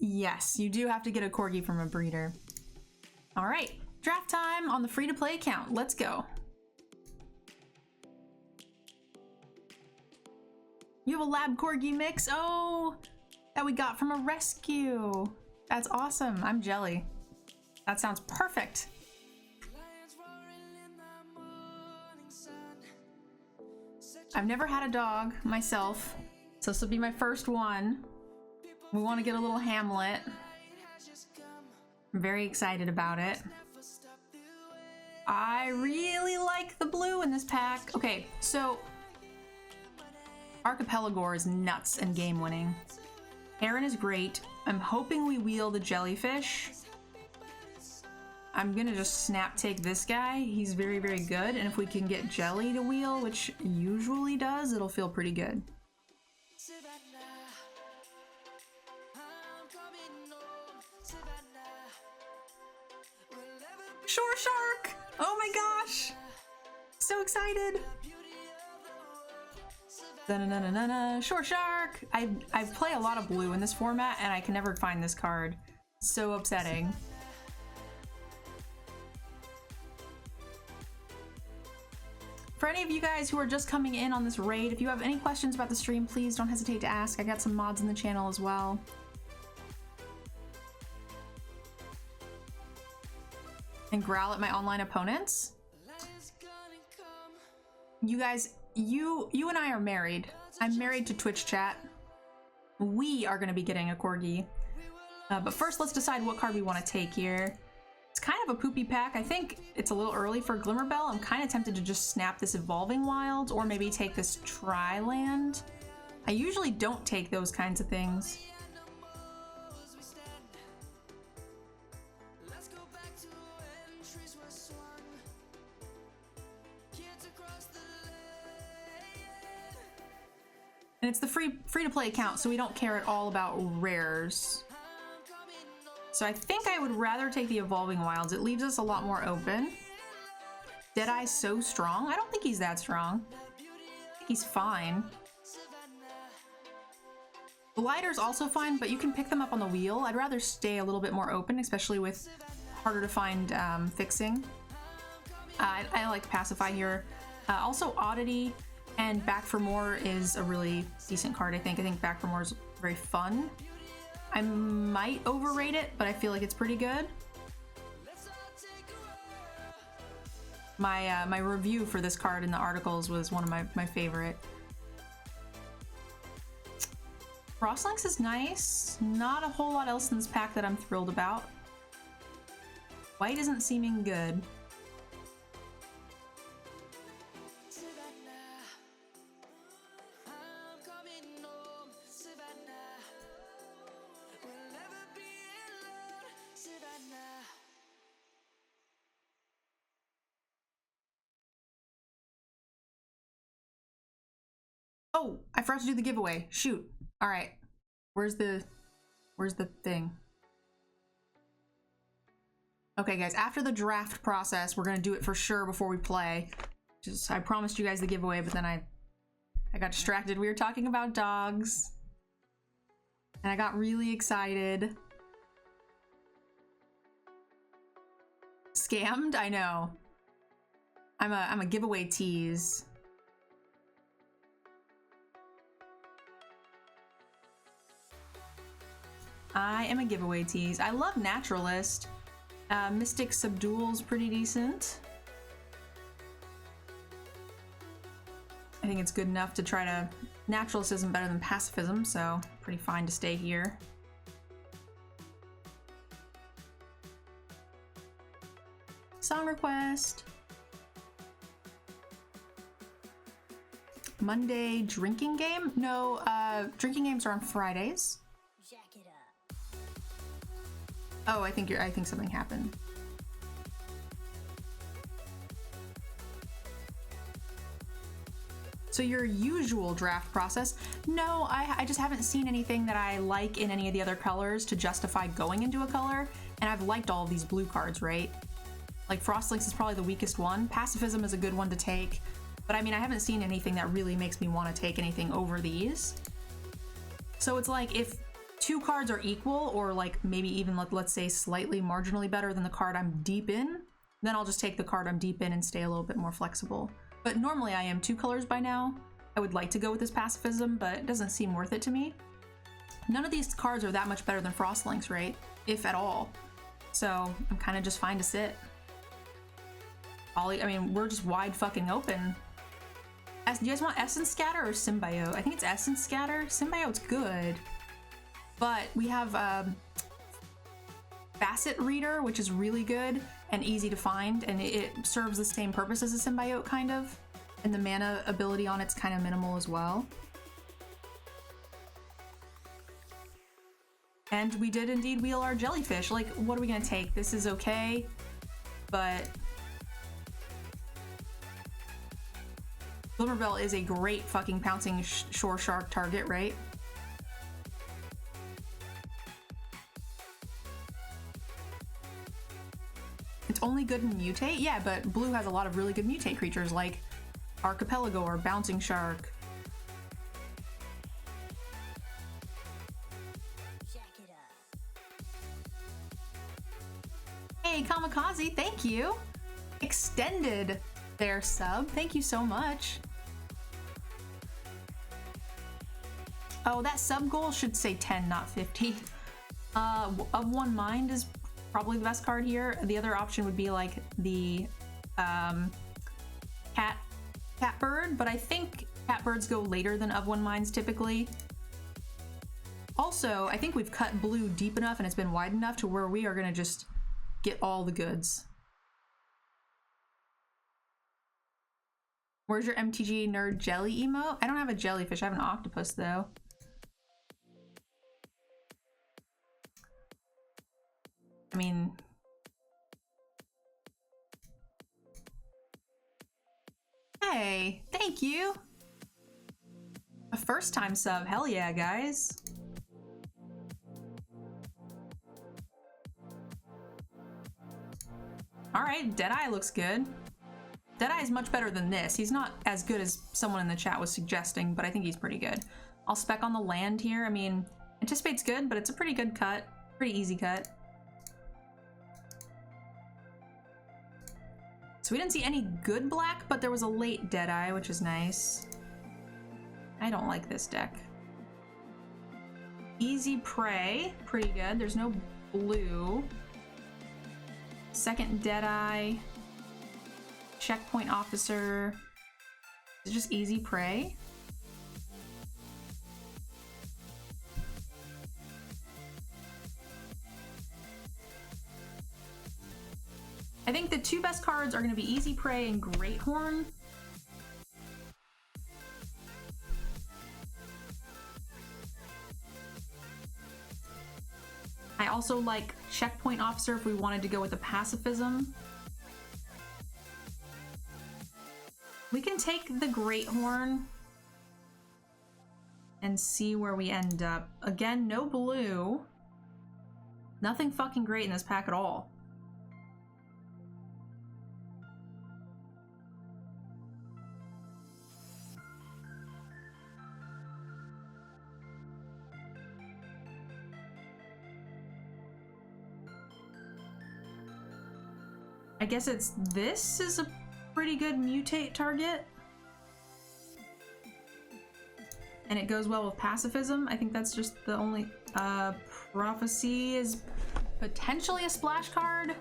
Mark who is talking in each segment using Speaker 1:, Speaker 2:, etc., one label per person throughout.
Speaker 1: Yes, you do have to get a corgi from a breeder. All right, draft time on the free-to-play account. Let's go. You have a lab corgi mix? Oh, that we got from a rescue. That's awesome. I'm jelly. That sounds perfect. I've never had a dog myself, so this will be my first one. We want to get a little Hamlet. I'm very excited about it. I really like the blue in this pack. Okay, so Archipelagore is nuts and game winning. Heron is great. I'm hoping we wheel the jellyfish. I'm gonna just snap take this guy. He's very, very good. And if we can get Jelly to wheel, which usually does, it'll feel pretty good. Shore Shark! Oh my gosh! So excited! Da-na-na-na-na, Shore Shark! I play a lot of blue in this format and I can never find this card. So upsetting. For any of you guys who are just coming in on this raid, if you have any questions about the stream, please don't hesitate to ask. I got some mods in the channel as well. And growl at my online opponents. You guys, you and I are married. I'm married to Twitch chat. We are going to be getting a corgi. But first, let's decide what card we want to take here. It's kind of a poopy pack. I think it's a little early for Glimmerbell. I'm kind of tempted to just snap this Evolving Wilds or maybe take this Tri-Land. I usually don't take those kinds of things. And it's the free-to-play account, so we don't care at all about rares. So I think I would rather take the Evolving Wilds. It leaves us a lot more open. Deadeye's so strong? I don't think he's that strong. I think he's fine. Glider's also fine, but you can pick them up on the wheel. I'd rather stay a little bit more open, especially with harder to find fixing. I like Pacify here. Also Oddity and Back for More is a really decent card, I think. I think Back for More is very fun. I might overrate it, but I feel like it's pretty good. My review for this card in the articles was one of my favorite. Frostlinks is nice. Not a whole lot else in this pack that I'm thrilled about. White isn't seeming good. Oh, I forgot to do the giveaway. Shoot. All right. Where's the thing? Okay, guys, after the draft process, we're gonna do it for sure before we play. I promised you guys the giveaway, but then I got distracted. We were talking about dogs, and I got really excited. Scammed? I know. I'm a giveaway tease. I am a giveaway tease. I love Naturalist. Mystic Subdual's pretty decent. I think it's good enough to try to... Naturalist isn't better than Pacifism, so pretty fine to stay here. Song request. Monday drinking game? No, drinking games are on Fridays. Oh, I think something happened. So your usual draft process? No, I just haven't seen anything that I like in any of the other colors to justify going into a color, and I've liked all of these blue cards, right? Like Frostlinks is probably the weakest one. Pacifism is a good one to take, but I mean, I haven't seen anything that really makes me want to take anything over these. So it's like if two cards are equal, or like maybe even let's say slightly marginally better than the card I'm deep in, then I'll just take the card I'm deep in and stay a little bit more flexible. But normally I am 2 colors by now. I would like to go with this pacifism, but it doesn't seem worth it to me. None of these cards are that much better than Frostlinks, right? If at all. So I'm kind of just fine to sit. I mean, we're just wide fucking open. Do you guys want Essence Scatter or Symbiote? I think it's Essence Scatter. Symbiote's good. But we have Facet Reader, which is really good and easy to find, and it serves the same purpose as a Symbiote, kind of. And the mana ability on it's kind of minimal as well. And we did indeed wheel our Jellyfish. Like, what are we gonna take? This is okay, but Glimmerbell is a great fucking pouncing shore shark target, right? It's only good in Mutate? Yeah, but blue has a lot of really good Mutate creatures like Archipelago or Bouncing Shark. Hey, Kamikaze, thank you! Extended their sub, thank you so much. Oh, that sub goal should say 10, not 50. Of One Mind is probably the best card here. The other option would be like the Catbird, but I think Catbirds go later than Of One Minds typically. Also, I think we've cut blue deep enough and it's been wide enough to where we are gonna just get all the goods. Where's your MTGA nerd jelly emote? I don't have a jellyfish, I have an octopus though. I mean, hey, thank you. A first time sub, hell yeah, guys. All right, Deadeye looks good. Deadeye is much better than this. He's not as good as someone in the chat was suggesting, but I think he's pretty good. I'll spec on the land here. I mean, Anticipate's good, but it's a pretty good cut. Pretty easy cut. So we didn't see any good black, but there was a late Deadeye, which is nice. I don't like this deck. Easy Prey, pretty good. There's no blue. Second Deadeye. Checkpoint Officer. Is it just Easy Prey? I think the two best cards are going to be Easy Prey and Greathorn. I also like Checkpoint Officer if we wanted to go with the pacifism. We can take the Greathorn and see where we end up. Again, no blue. Nothing fucking great in this pack at all. I guess it's this is a pretty good mutate target. And it goes well with pacifism. I think that's just the only Prophecy is potentially a splash card.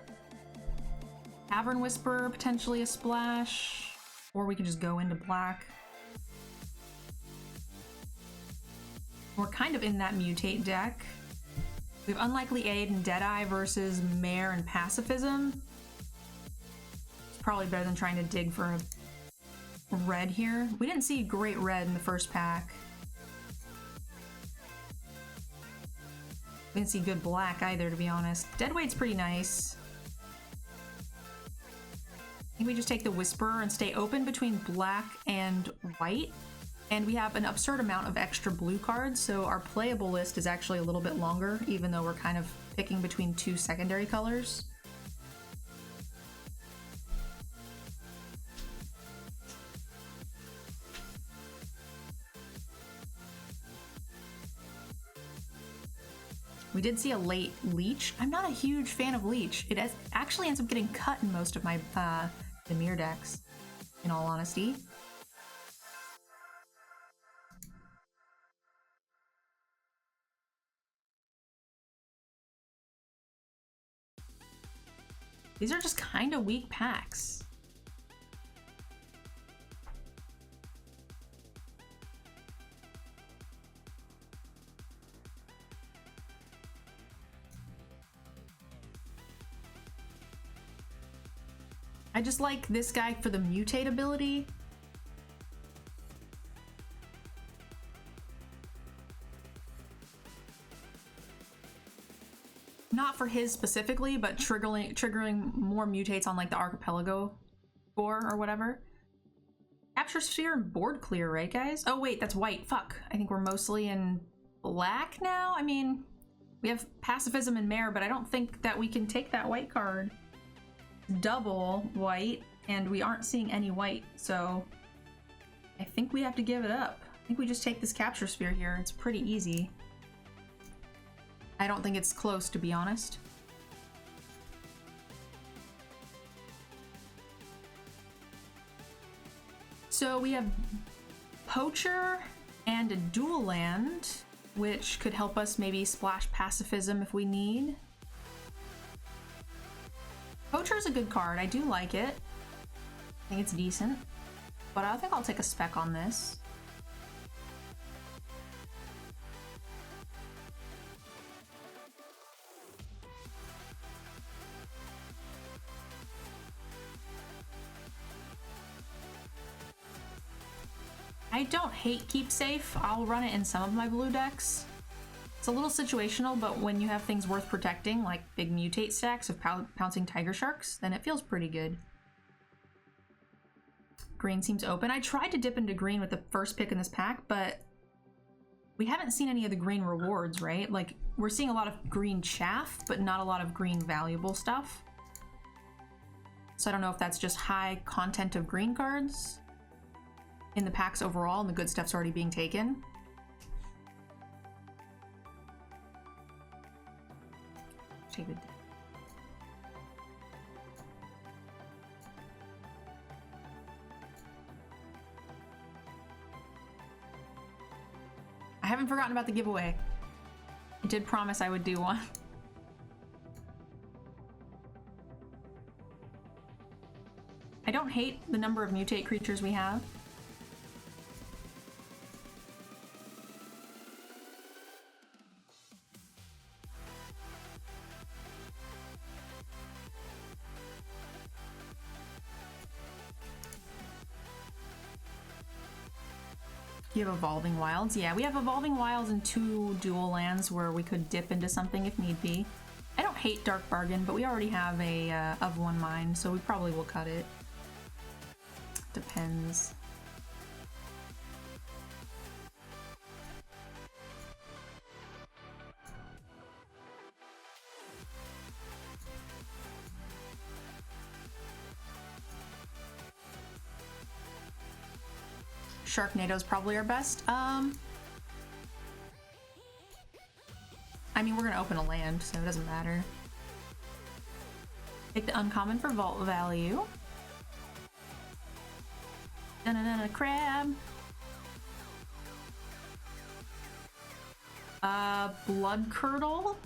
Speaker 1: Cavern Whisper, potentially a splash. Or we could just go into black. We're kind of in that mutate deck. We have Unlikely Aid and Deadeye versus Mare and Pacifism. Probably better than trying to dig for a red here. We didn't see great red in the first pack. We didn't see good black either, to be honest. Deadweight's pretty nice. I think we just take the Whisperer and stay open between black and white. And we have an absurd amount of extra blue cards, so our playable list is actually a little bit longer, even though we're kind of picking between two secondary colors. We did see a late Leech. I'm not a huge fan of Leech. It actually ends up getting cut in most of my Dimir decks, in all honesty. These are just kind of weak packs. I just like this guy for the mutate ability. Not for his specifically, but triggering more mutates on like the archipelago score or whatever. Capture sphere and board clear, right guys? Oh wait, that's white. Fuck. I think we're mostly in black now. I mean, we have pacifism and mare, but I don't think that we can take that white card. Double white, and we aren't seeing any white, so I think we have to give it up. I think we just take this capture sphere here. It's pretty easy. I don't think it's close, to be honest. So we have Poacher and a dual land, which could help us maybe splash pacifism if we need. Poacher is a good card. I do like it. I think it's decent. But I think I'll take a spec on this. I don't hate Keep Safe. I'll run it in some of my blue decks. It's a little situational, but when you have things worth protecting, like big mutate stacks of pouncing tiger sharks, then it feels pretty good. Green seems open. I tried to dip into green with the first pick in this pack, but we haven't seen any of the green rewards, right? Like, we're seeing a lot of green chaff, but not a lot of green valuable stuff. So I don't know if that's just high content of green cards in the packs overall and the good stuff's already being taken. Take it. I haven't forgotten about the giveaway. I did promise I would do one. I don't hate the number of mutate creatures we have. You have Evolving Wilds. Yeah, we have Evolving Wilds and 2 dual lands where we could dip into something if need be. I don't hate Dark Bargain, but we already have a of 1 mine, so we probably will cut it. Depends. Sharknado's probably our best. I mean, we're gonna open a land, so it doesn't matter. Take the uncommon for vault value. Dun-dun-dun, crab. Blood Curdle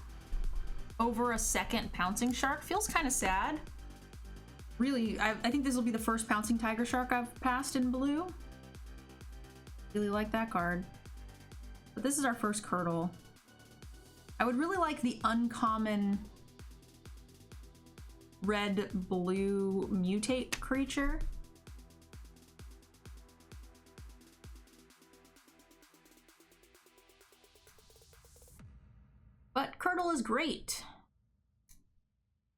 Speaker 1: over a second pouncing shark feels kind of sad. Really, I think this will be the first pouncing tiger shark I've passed in blue. Really like that card. But this is our first Curdle. I would really like the uncommon red-blue mutate creature. But Curdle is great.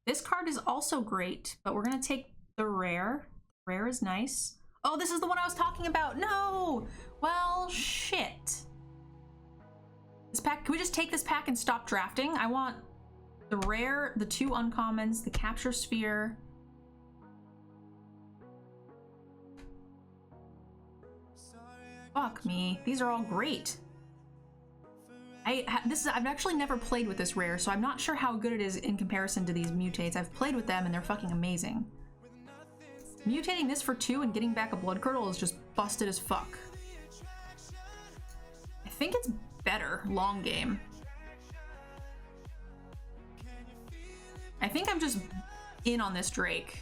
Speaker 1: This card is also great, but we're gonna take the rare. Rare is nice. Oh, this is the one I was talking about. No! Well, shit. This pack, can we just take this pack and stop drafting? I want the rare, the 2 uncommons, the capture sphere. Fuck me. These are all great. I've actually never played with this rare, so I'm not sure how good it is in comparison to these mutates. I've played with them and they're fucking amazing. Mutating this for 2 and getting back a blood curdle is just busted as fuck. I think it's better long game. I think I'm just in on this Drake.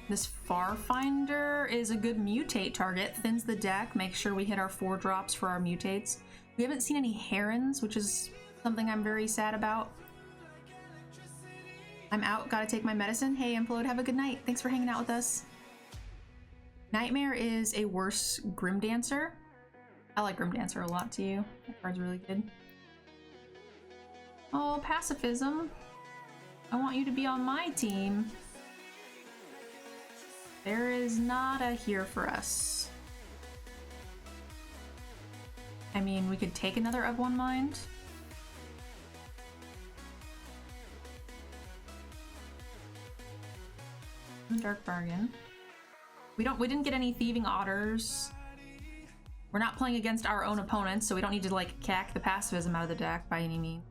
Speaker 1: This Farfinder is a good mutate target, thins the deck, makes sure we hit our 4 drops for our mutates. We haven't seen any Herons, which is something I'm very sad about. I'm out, gotta take my medicine. Hey Implode, have a good night. Thanks for hanging out with us. Nightmare is a worse Grim Dancer. I like Grim Dancer a lot too. That card's really good. Oh, pacifism. I want you to be on my team. There is nada here for us. I mean, we could take another of one mind. Dark Bargain. We didn't get any Thieving Otters. We're not playing against our own opponents, so we don't need to like cack the pacifism out of the deck by any means.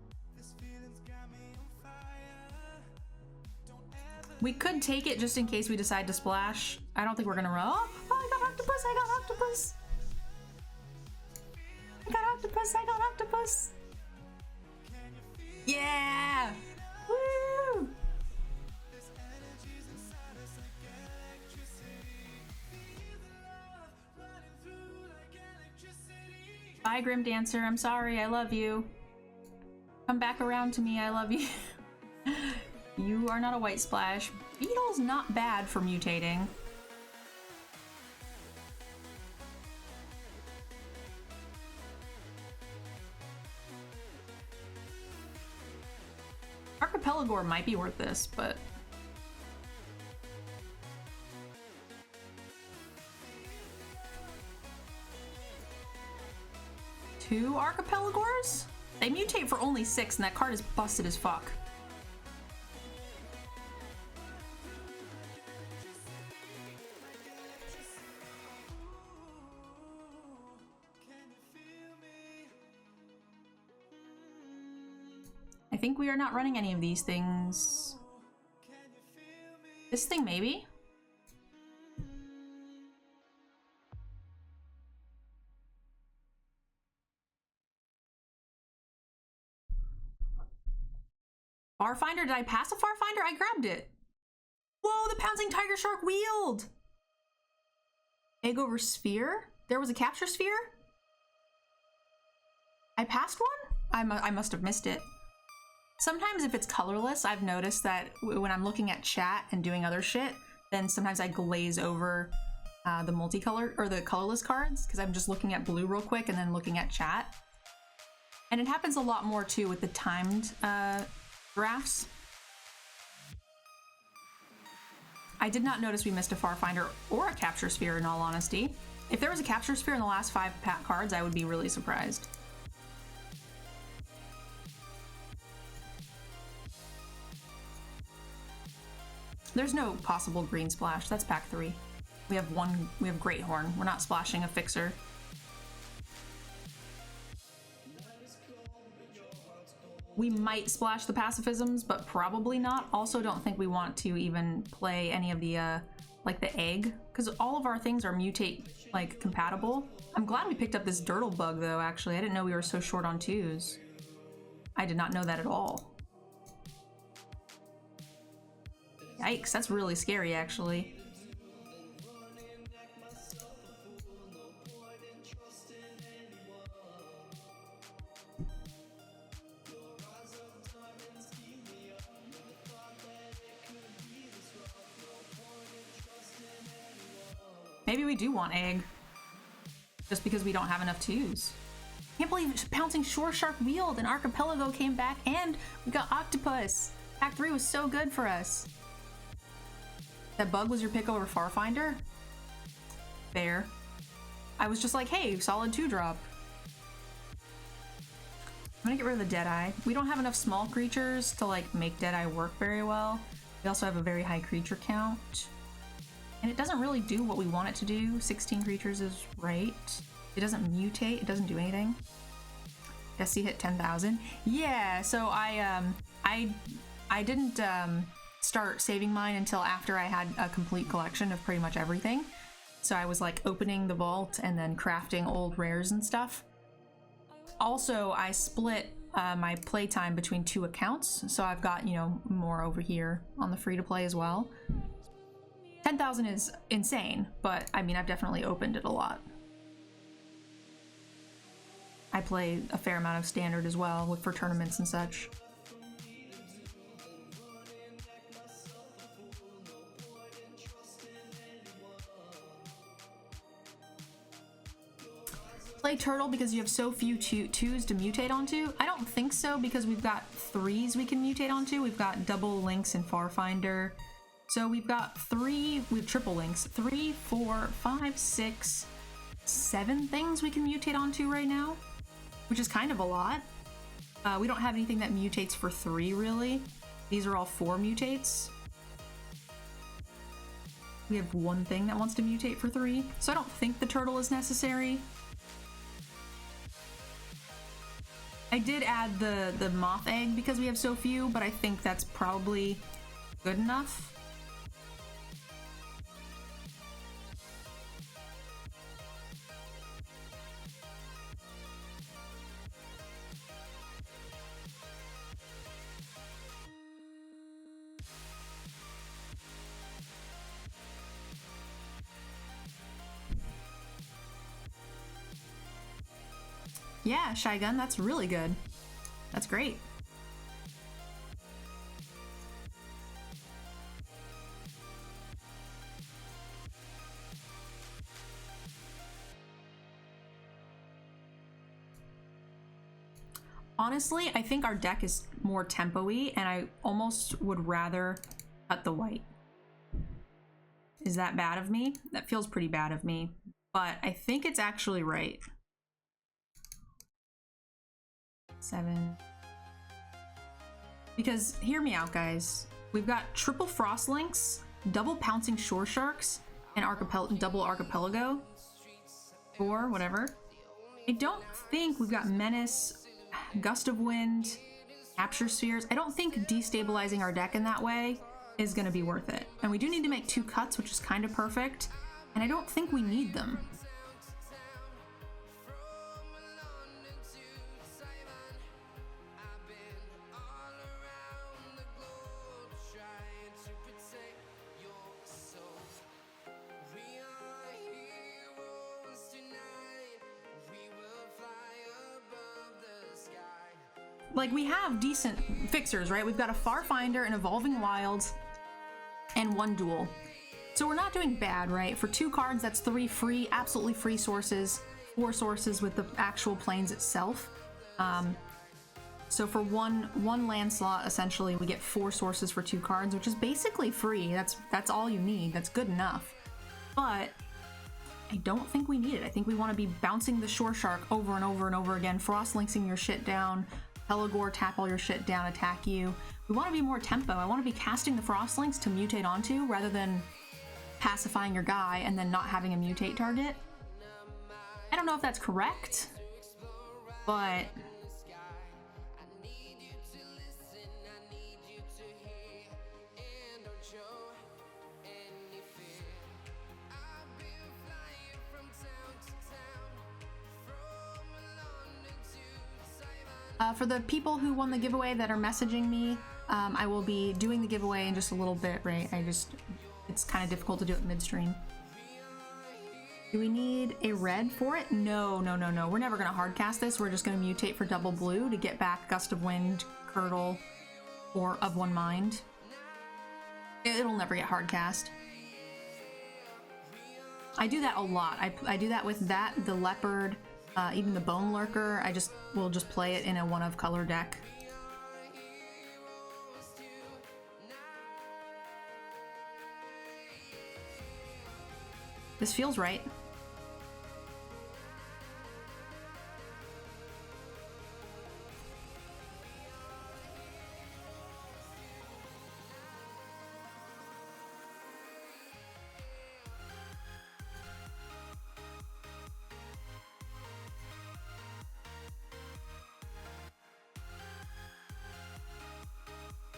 Speaker 1: We could take it just in case we decide to splash. I don't think we're gonna run. Oh, I got octopus, I got octopus. I got octopus, I got octopus. Yeah! Woo! Bye, Grim Dancer. I'm sorry. I love you. Come back around to me. I love you. You are not a white splash. Beetle's not bad for mutating. Archipelagore might be worth this, but... Two Archipelagores? They mutate for only 6 and that card is busted as fuck. I think we are not running any of these things. This thing maybe? Farfinder? Did I pass a Farfinder? I grabbed it. Whoa, the Pouncing Tiger Shark wheeled! Egg over Sphere? There was a Capture Sphere? I passed one? I must have missed it. Sometimes if it's colorless, I've noticed that when I'm looking at chat and doing other shit, then sometimes I glaze over the multicolor or the colorless cards because I'm just looking at blue real quick and then looking at chat. And it happens a lot more too with the timed drafts. I did not notice we missed a Farfinder or a Capture Sphere in all honesty. If there was a Capture Sphere in the last 5 cards, I would be really surprised. There's no possible green splash. That's pack 3. We have Great Horn. We're not splashing a fixer. We might splash the pacifisms, but probably not. Also don't think we want to even play any of the like the egg, because all of our things are mutate like compatible. I'm glad we picked up this Dirtle bug though, actually. I didn't know we were so short on 2s. I did not know that at all. Yikes, that's really scary, actually. Maybe we do want egg. Just because we don't have enough 2s. Can't believe Pouncing Shore Shark wheeled and Archipelago came back and we got Octopus. Pack 3 was so good for us. That bug was your pick over Farfinder? Fair. I was just like, hey, solid 2-drop. I'm gonna get rid of the Deadeye. We don't have enough small creatures to like make Deadeye work very well. We also have a very high creature count. And it doesn't really do what we want it to do. 16 creatures is right. It doesn't mutate. It doesn't do anything. SC hit 10,000. Yeah, so I didn't start saving mine until after I had a complete collection of pretty much everything. So I was like opening the vault and then crafting old rares and stuff. Also, I split my playtime between 2 accounts, so I've got, you know, more over here on the free-to-play as well. 10,000 is insane, but I mean, I've definitely opened it a lot. I play a fair amount of standard as well for tournaments and such. Play turtle because you have so few twos to mutate onto? I don't think so, because we've got 3s we can mutate onto. We've got double links and Farfinder. So we've got 3, we have triple links. 3, 4, 5, 6, 7 things we can mutate onto right now, which is kind of a lot. We don't have anything that mutates for 3, really. These are all 4 mutates. We have 1 thing that wants to mutate for 3, so I don't think the turtle is necessary. I did add the moth egg because we have so few, but I think that's probably good enough. Yeah, Shy Gun, that's really good. That's great. Honestly, I think our deck is more tempo-y, and I almost would rather cut the white. Is that bad of me? That feels pretty bad of me, but I think it's actually right. 7. Because, hear me out, guys. We've got triple Frostlinks, double Pouncing Shore Sharks, and double Archipelago. 4, whatever. I don't think we've got Menace, Gust of Wind, Capture Spheres. I don't think destabilizing our deck in that way is going to be worth it. And we do need to make 2 cuts, which is kind of perfect. And I don't think we need them. Like, we have decent fixers, right? We've got a Farfinder, an Evolving Wilds, and 1 duel. So we're not doing bad, right? For 2 cards, that's 3 free, absolutely free sources, 4 sources with the actual planes itself. So for one land slot, essentially, we get 4 sources for 2 cards, which is basically free. That's all you need. That's good enough. But I don't think we need it. I think we want to be bouncing the Shore Shark over and over and over again, Frostlinksing your shit down, Pelagor, tap all your shit down, attack you. We want to be more tempo. I want to be casting the Frostlinks to mutate onto rather than pacifying your guy and then not having a mutate target. I don't know if that's correct, but for the people who won the giveaway that are messaging me, I will be doing the giveaway in just a little bit, right? It's kind of difficult to do it midstream. Do we need a red for it? No. We're never going to hardcast this. We're just going to mutate for double blue to get back Gust of Wind, Curdle, or Of One Mind. It'll never get hardcast. I do that a lot. I do that with that, the Leopard, even the Bone Lurker. We'll just play it in a 1 of color deck. This feels right.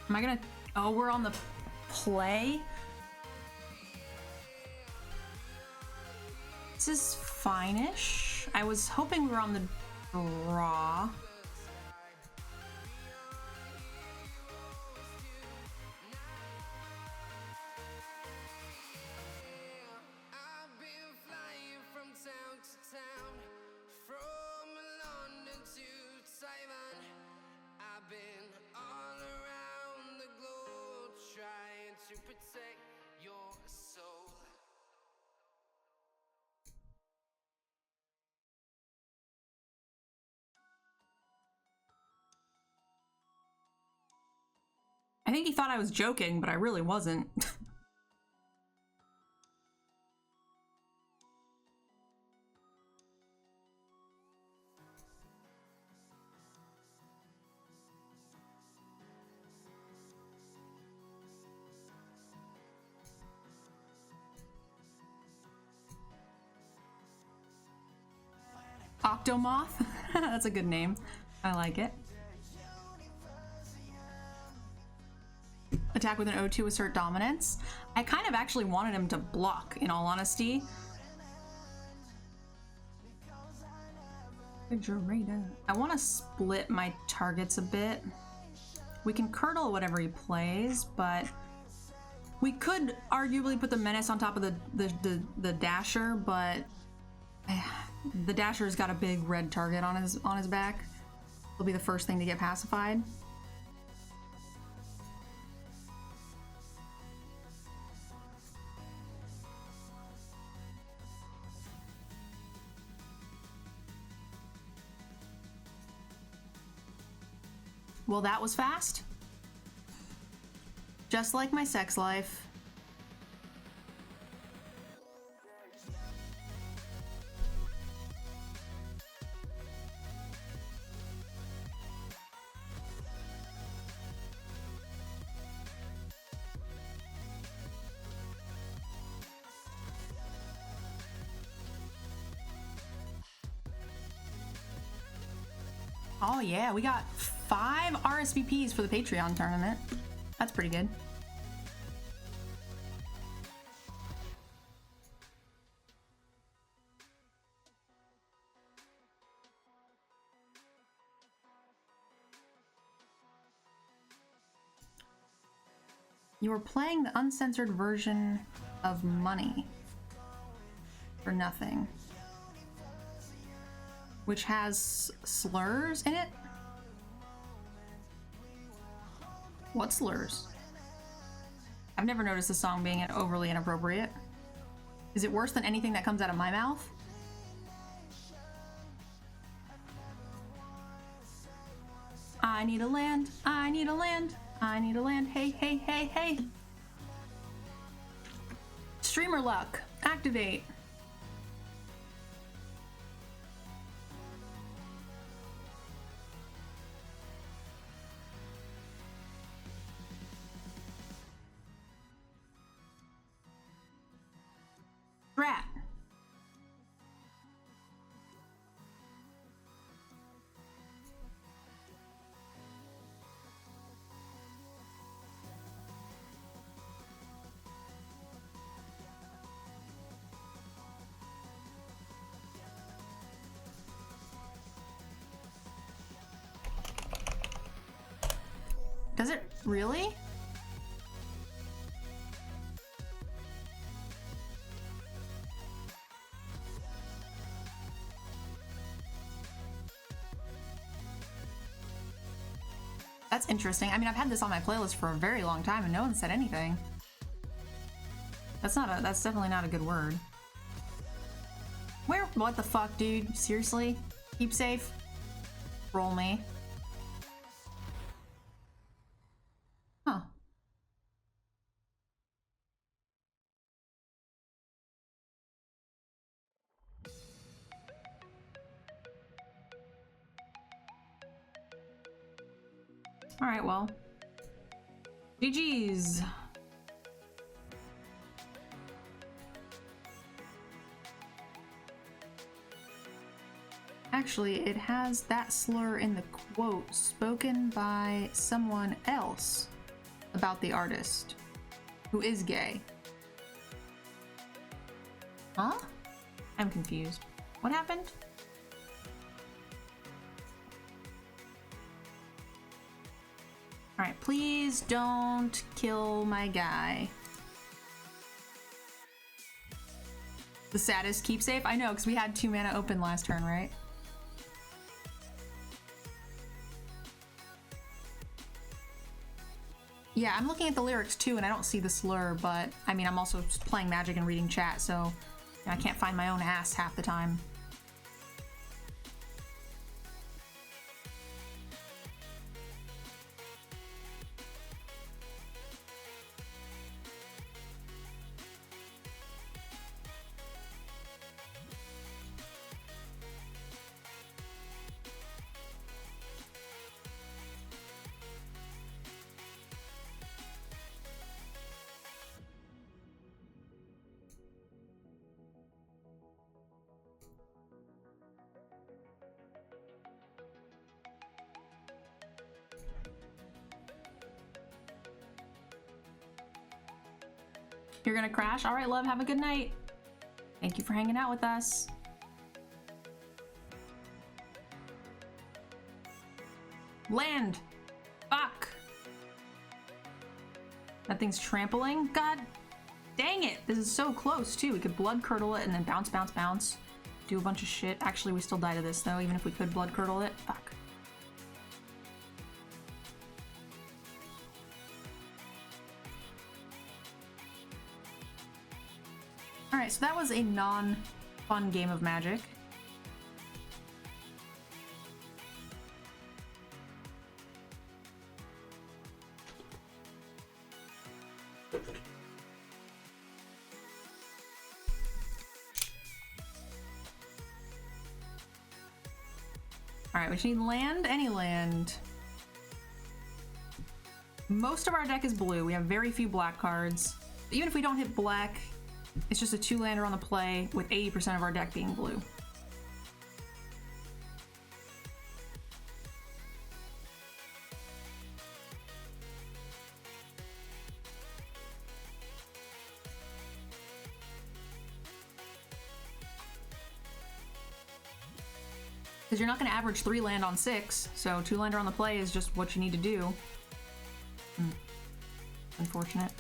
Speaker 1: Am I gonna... Oh, we're on the play? This is fine-ish. I was hoping we were on the draw. I think he thought I was joking, but I really wasn't. Octomoth? That's a good name. I like it. Attack with an O2, assert dominance. I kind of actually wanted him to block, in all honesty. I want to split my targets a bit. We can curdle whatever he plays, but we could arguably put the menace on top of the dasher, but the dasher's got a big red target on his back. It'll be the first thing to get pacified. Well, that was fast. Just like my sex life. Oh yeah, we got 5 RSVPs for the Patreon tournament. That's pretty good. You were playing the uncensored version of Money for nothing, which has slurs in it. What slurs? I've never noticed the song being overly inappropriate. Is it worse than anything that comes out of my mouth? I need a land, I need a land, I need a land, hey, hey, hey, hey. Streamer luck, activate. Rat. Does it really? That's interesting. I mean, I've had this on my playlist for a very long time and no one said anything. That's definitely not a good word. What the fuck, dude? Seriously? Keep safe? Roll me. Huh. Alright, well. GG's. Actually, it has that slur in the quote spoken by someone else. about the artist, who is gay. Huh? I'm confused. What happened? Alright, please don't kill my guy. The saddest keepsafe? I know, because we had 2 mana open last turn, right? Yeah, I'm looking at the lyrics too, and I don't see the slur, but I mean, I'm also playing Magic and reading chat, so I can't find my own ass half the time. You're gonna crash? All right, love, have a good night. Thank you for hanging out with us. Land! Fuck! That thing's trampling? God dang it! This is so close, too. We could blood curdle it and then bounce, bounce, bounce. Do a bunch of shit. Actually, we still die to this, though, even if we could blood curdle it. Fuck. Alright, so that was a non-fun game of Magic. Alright, we just need land, any land. Most of our deck is blue. We have very few black cards. Even if we don't hit black, it's just a 2-lander on the play with 80% of our deck being blue. Because you're not going to average 3 land on 6, so 2-lander on the play is just what you need to do. Unfortunate.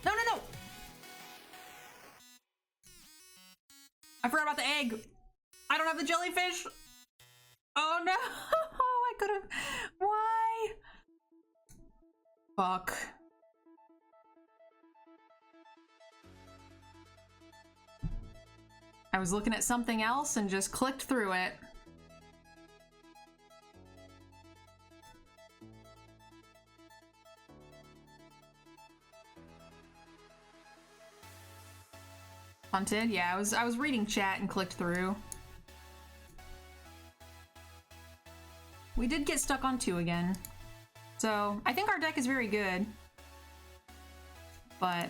Speaker 1: No, no, no! I forgot about the egg. I don't have the jellyfish. Oh no! I could have. Why? Fuck. I was looking at something else and just clicked through it. Hunted? Yeah, I was reading chat and clicked through. We did get stuck on 2 again. So, I think our deck is very good. But...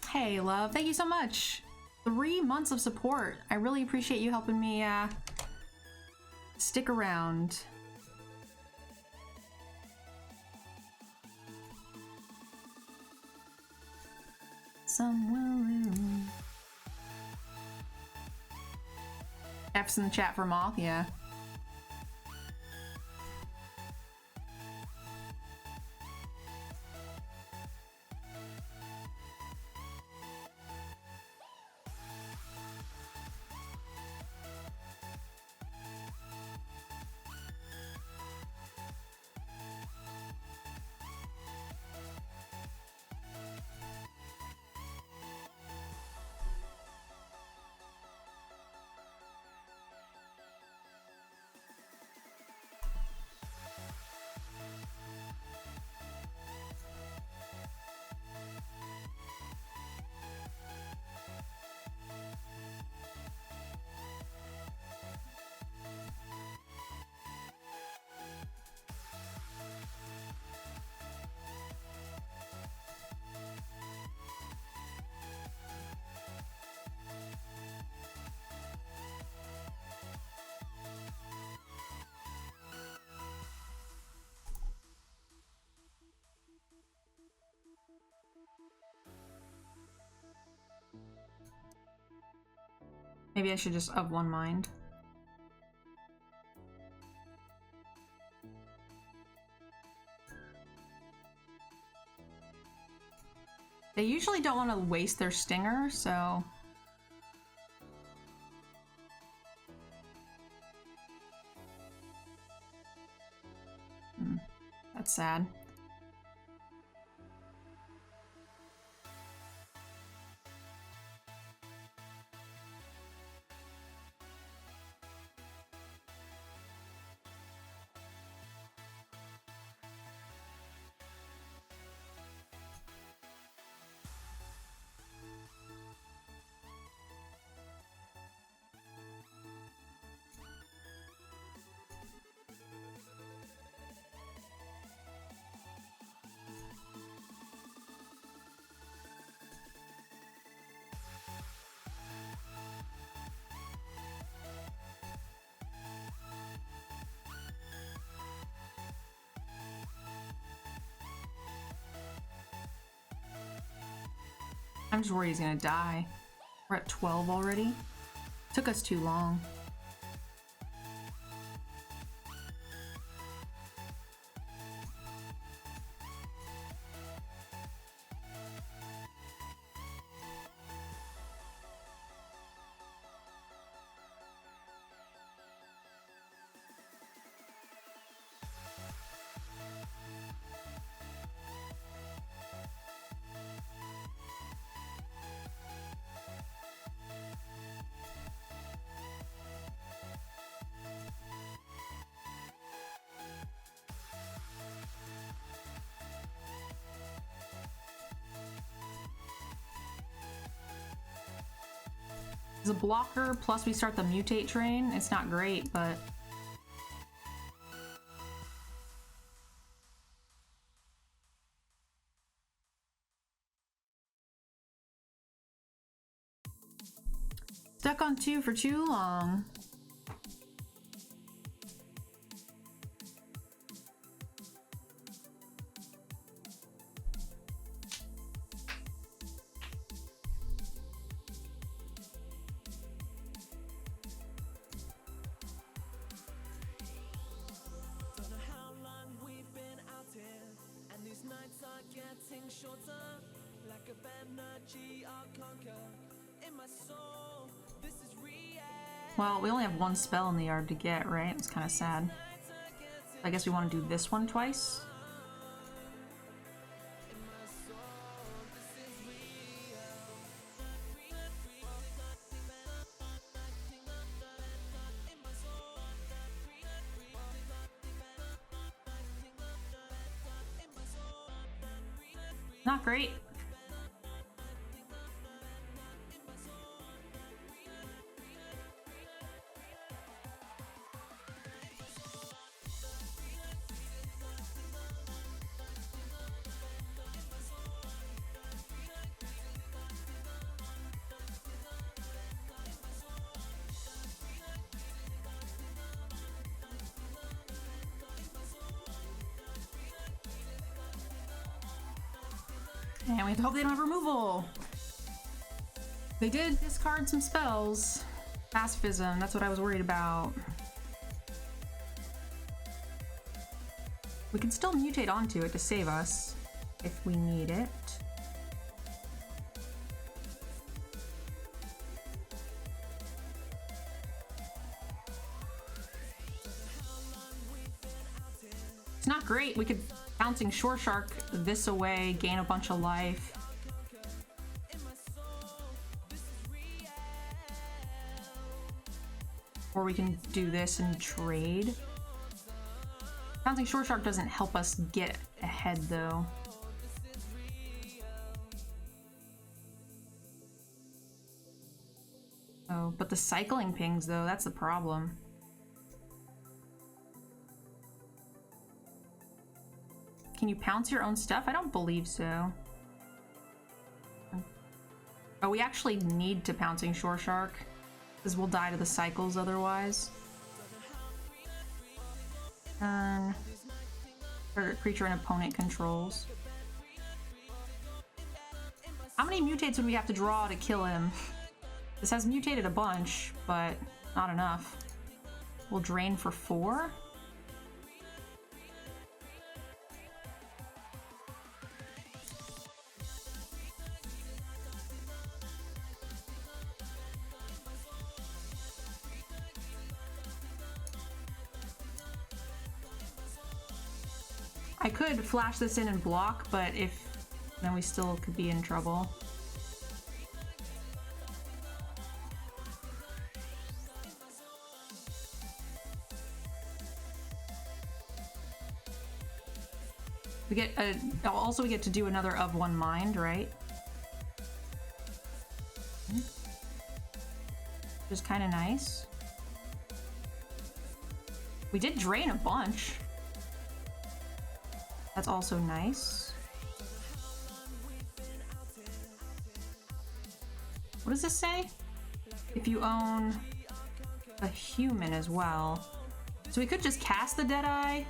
Speaker 1: Hey, love. Thank you so much. 3 months of support. I really appreciate you helping me, stick around. Somewhere in... F's in the chat for Moth, yeah. Maybe I should just of one mind. They usually don't want to waste their stinger, so... That's sad. I'm just worried he's gonna die. We're at 12 already. Took us too long. As a blocker, plus we start the mutate train. It's not great, but... Stuck on 2 for too long. Well, we only have one spell in the yard to get, right? It's kind of sad. I guess we want to do this one twice. Not great. And we have to hope they don't have removal. They did discard some spells. Pacifism, that's what I was worried about. We can still mutate onto it to save us if we need it. It's not great. We could Bouncing Shore Shark this away, gain a bunch of life. Or we can do this and trade. Bouncing Shore Shark doesn't help us get ahead though. Oh, but the cycling pings though, that's the problem. Can you pounce your own stuff? I don't believe so. Oh, we actually need to Pouncing Shore Shark, because we'll die to the cycles otherwise. Target creature an opponent controls. How many mutates would we have to draw to kill him? This has mutated a bunch, but not enough. We'll drain for 4. I could flash this in and block, but then we still could be in trouble. We get also we get to do another of one mind, right? Which is kind of nice. We did drain a bunch. That's also nice. What does this say? If you own a human as well. So we could just cast the Deadeye.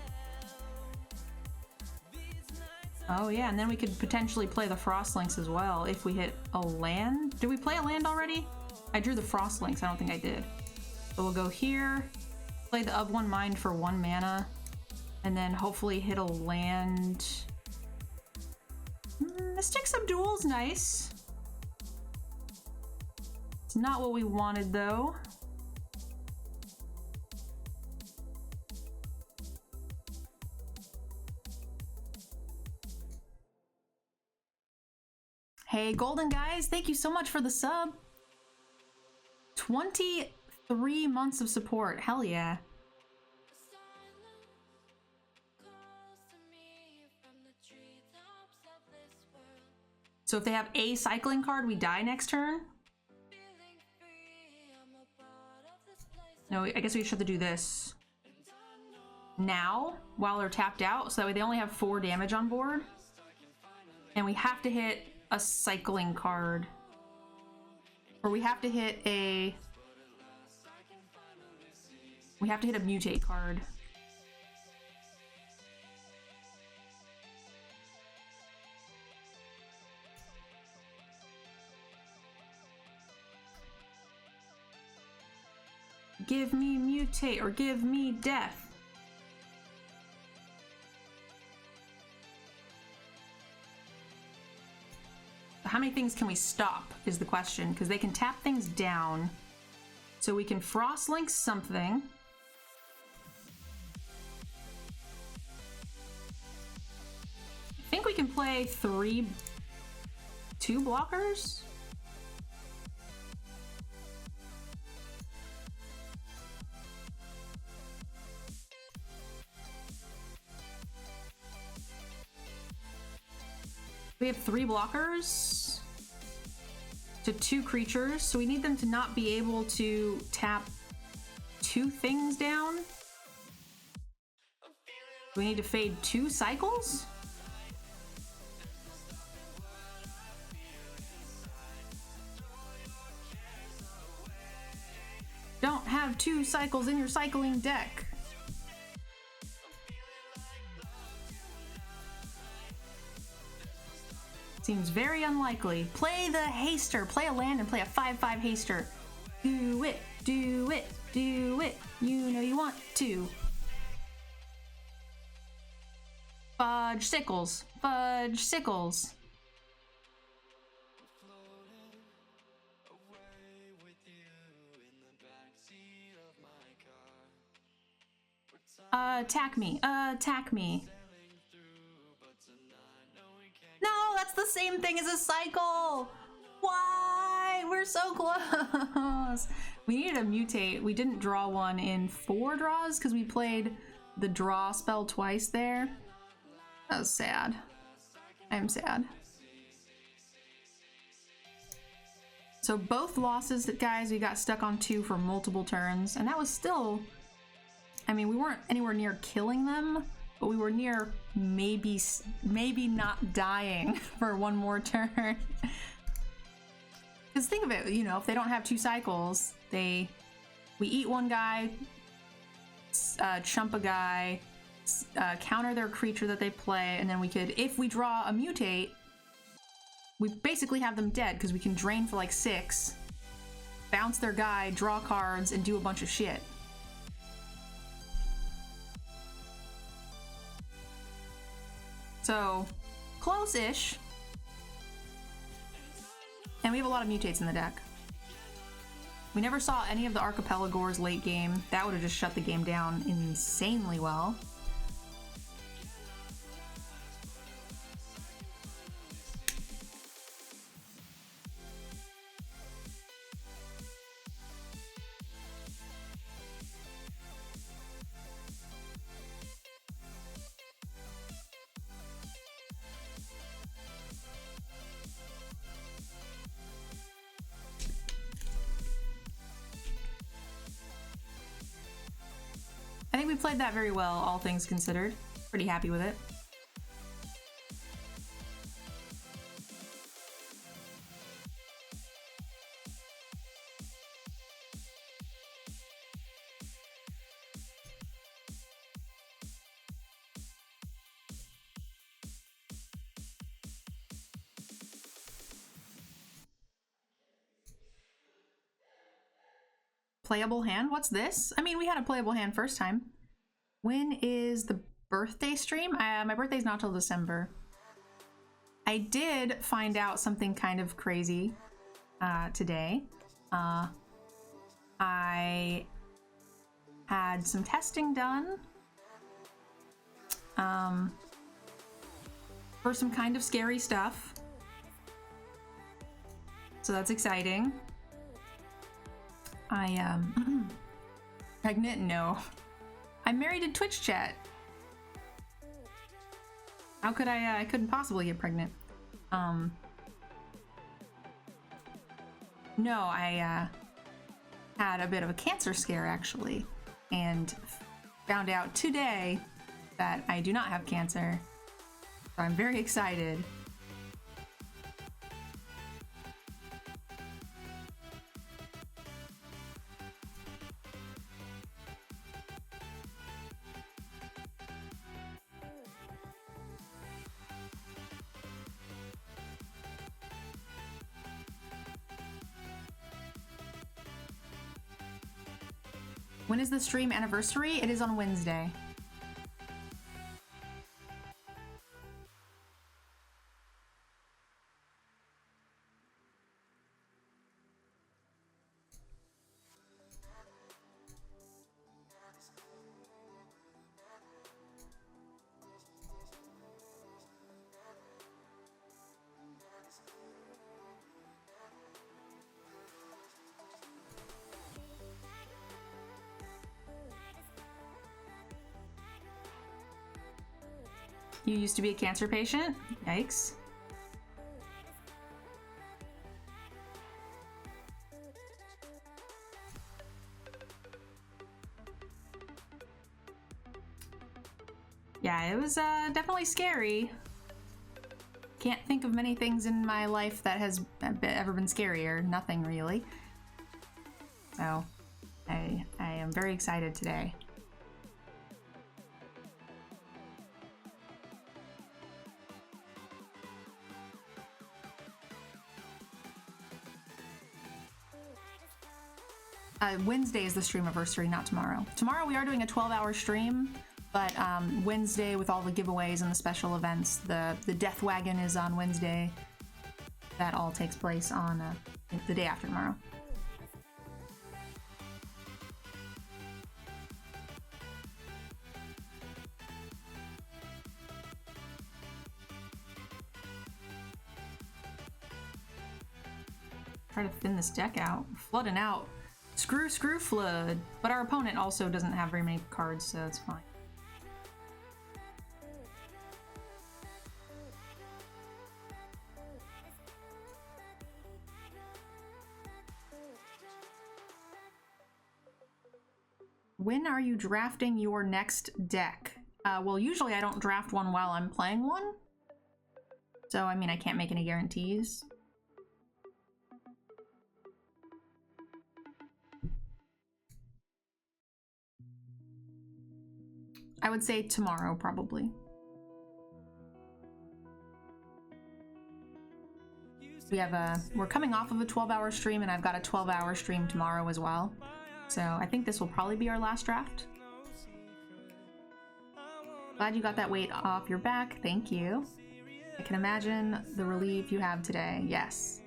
Speaker 1: Oh yeah, and then we could potentially play the Frostlinks as well if we hit a land. Did we play a land already? I drew the Frostlinks, I don't think I did. So we'll go here, play the of one mind for 1 mana, and then hopefully hit a land. Mystic Subdual's nice. It's not what we wanted though. Hey, Golden guys, thank you so much for the sub. 23 months of support, hell yeah. So if they have a cycling card, we die next turn? No, I guess we should have to do this now, while they're tapped out, so that way they only have 4 damage on board. And we have to hit a cycling card. Or we have to hit a... We have to hit a mutate card. Give me mutate or give me death. How many things can we stop is the question, because they can tap things down. So we can Frostlink something. I think we can play 2 blockers. We have 3 blockers to 2 creatures, so we need them to not be able to tap 2 things down. We need to fade 2 cycles? Don't have 2 cycles in your cycling deck. Seems very unlikely. Play the haster. Play a land and play a 5/5 haster. Do it, do it, do it. You know you want to. Fudge sickles. Fudge sickles. Attack me. Attack me. No, that's the same thing as a cycle! Why? We're so close! We needed a mutate. We didn't draw one in 4 draws because we played the draw spell twice there. That was sad. I'm sad. So both losses, guys, we got stuck on 2 for multiple turns, and that was still... I mean, we weren't anywhere near killing them, but we were near maybe not dying for 1 more turn. Because think of it, you know, if they don't have 2 cycles, we eat 1 guy, chump a guy, counter their creature that they play, and then we could, if we draw a mutate, we basically have them dead because we can drain for like 6. bounce their guy, draw cards, and do a bunch of shit. So, close-ish. And we have a lot of mutates in the deck. We never saw any of the Archipelagors late game. That would have just shut the game down insanely well. I think we played that very well, all things considered. Pretty happy with it. Playable hand? What's this? I mean, we had a playable hand first time. When is the birthday stream? My birthday's not till December. I did find out something kind of crazy today. I had some testing done for some kind of scary stuff. So that's exciting. I pregnant? No. I'm married in Twitch chat. How could I couldn't possibly get pregnant. No, I had a bit of a cancer scare actually, and found out today that I do not have cancer. So I'm very excited. When is the stream anniversary? It is on Wednesday. You used to be a cancer patient? Yikes. Yeah, it was definitely scary. Can't think of many things in my life that has ever been scarier. Nothing really. So, I am very excited today. Wednesday is the stream anniversary, not tomorrow. Tomorrow we are doing a 12-hour stream, but Wednesday with all the giveaways and the special events, the Death Wagon is on Wednesday. That all takes place on the day after tomorrow. Try to thin this deck out. Flooding out. Screw flood. But our opponent also doesn't have very many cards, so it's fine. When are you drafting your next deck? Well, usually I don't draft one while I'm playing one. So, I mean, I can't make any guarantees. I would say tomorrow, probably. we're coming off of a 12-hour stream, and I've got a 12-hour stream tomorrow as well. So I think this will probably be our last draft. Glad you got that weight off your back. Thank you. I can imagine the relief you have today. Yes.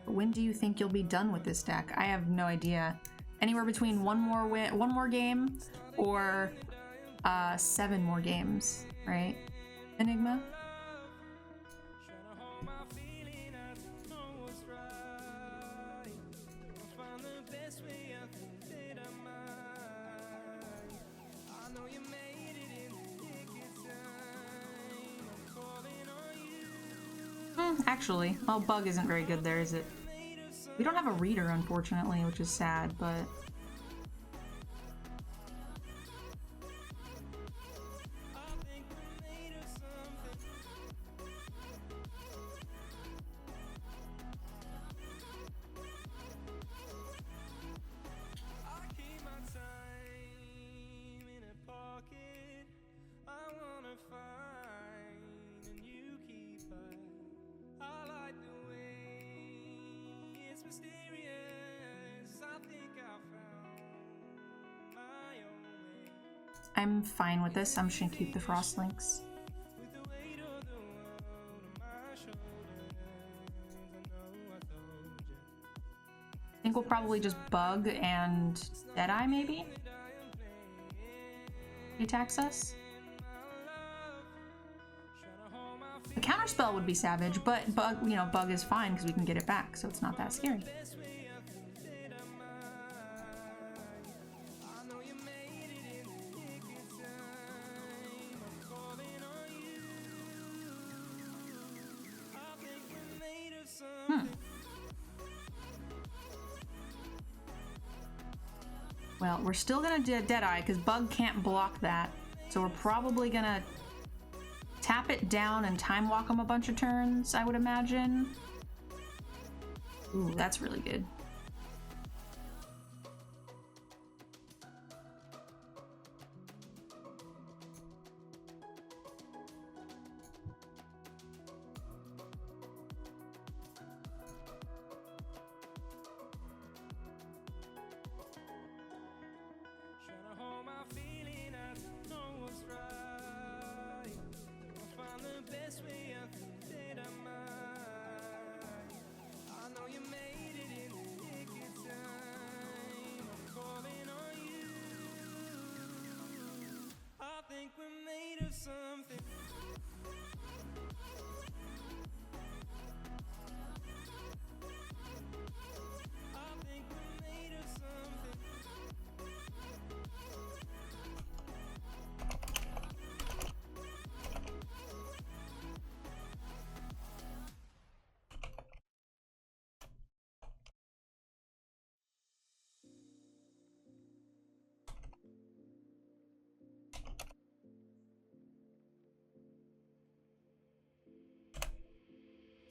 Speaker 1: When do you think you'll be done with this deck? I have no idea. Anywhere between one more game or 7 more games, right? Enigma? Actually, well, Bug isn't very good there, is it? We don't have a reader, unfortunately, which is sad, but... I'm fine with this. I'm just gonna keep the Frost Links. I think we'll probably just Bug and Deadeye, maybe? He attacks us. The counterspell would be savage, but Bug, you know, Bug is fine because we can get it back, so it's not that scary. Well, we're still gonna do Deadeye because Bug can't block that. So we're probably gonna tap it down and time walk him a bunch of turns, I would imagine. Ooh, that's really good.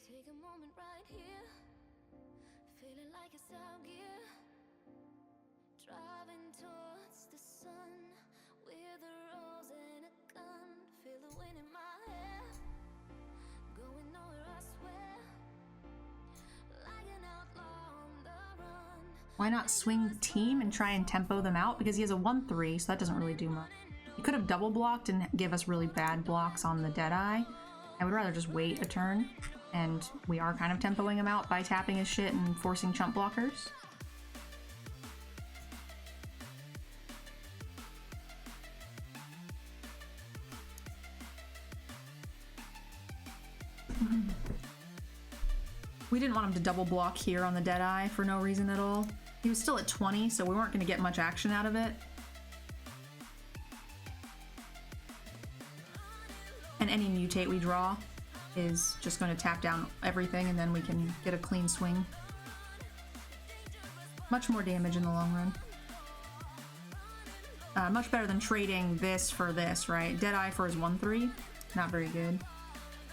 Speaker 2: Take a moment right here, feeling like it's out gear, driving towards the sun with a rose and a gun. Feel the wind in my hair, going nowhere I swear, like an outlaw on the run.
Speaker 1: Why not swing team and try and tempo them out? Because he has a 1/3, so that doesn't really do much. He could have double blocked and give us really bad blocks on the Deadeye. I would rather just wait a turn. And we are kind of tempoing him out by tapping his shit and forcing chump blockers. We didn't want him to double block here on the Deadeye for no reason at all. He was still at 20, so we weren't going to get much action out of it. And any mutate we draw is just going to tap down everything, and then we can get a clean swing. Much more damage in the long run. Much better than trading this for this, right? Deadeye for his 1/3, not very good.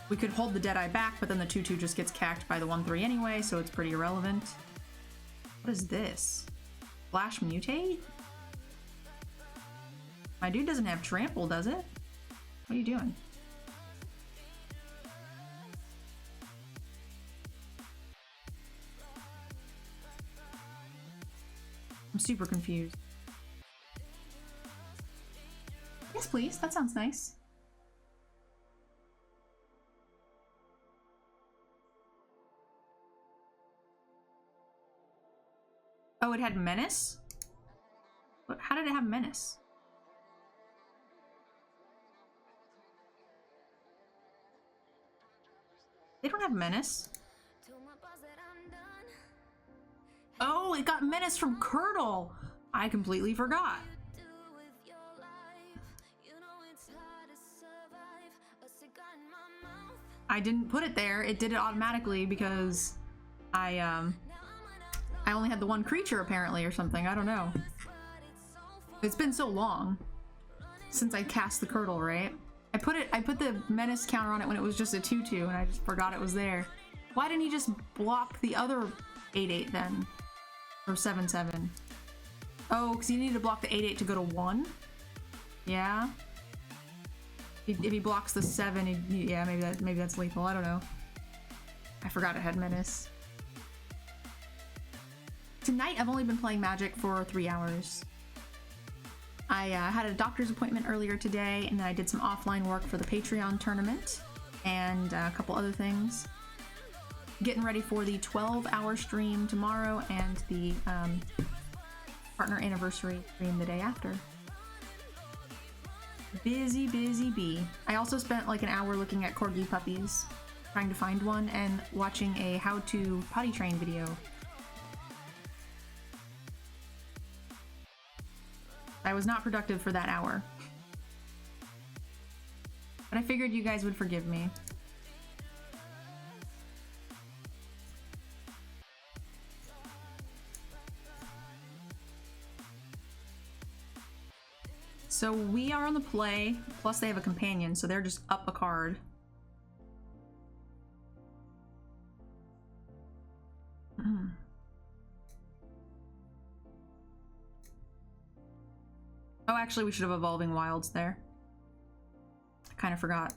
Speaker 1: We could hold the Deadeye back, but then the 2/2 just gets cacked by the 1/3 anyway, so it's pretty irrelevant. What is this? Flash Mutate? My dude doesn't have trample, does it? What are you doing? I'm super confused. Yes, please. That sounds nice. Oh, it had Menace? How did it have Menace? They don't have Menace. Oh, it got Menace from Curdle! I completely forgot. I didn't put it there. It did it automatically because I only had the one creature apparently or something. I don't know. It's been so long since I cast the Curdle, right? I put the Menace counter on it when it was just a 2/2 and I just forgot it was there. Why didn't he just block the other 8/8 then? Or 7/7? Oh, because you need to block the 8/8 to go to 1? Yeah. If he blocks the 7, yeah, maybe that's lethal. I don't know. I forgot it had Menace. Tonight, I've only been playing Magic for 3 hours. I had a doctor's appointment earlier today, and then I did some offline work for the Patreon tournament, and a couple other things. Getting ready for the 12-hour stream tomorrow, and the partner anniversary stream the day after. Busy, busy bee. I also spent like an hour looking at corgi puppies, trying to find one, and watching a how-to potty train video. I was not productive for that hour. But I figured you guys would forgive me. So we are on the play, plus they have a companion, so they're just up a card. Oh, actually we should have Evolving Wilds there. I kind of forgot.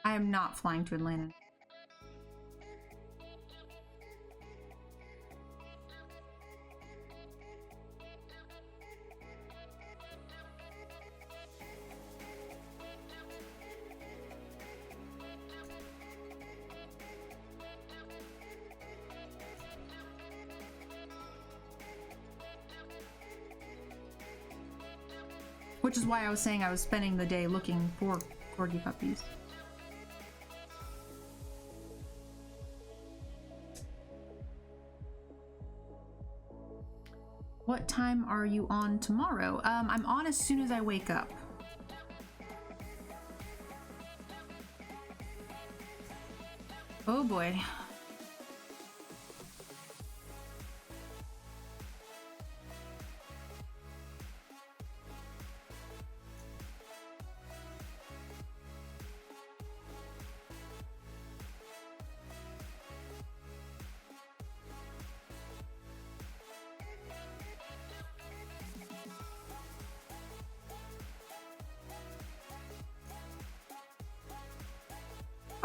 Speaker 1: I am not flying to Atlanta. Which is why I was saying I was spending the day looking for corgi puppies. What time are you on tomorrow? I'm on as soon as I wake up. Oh boy.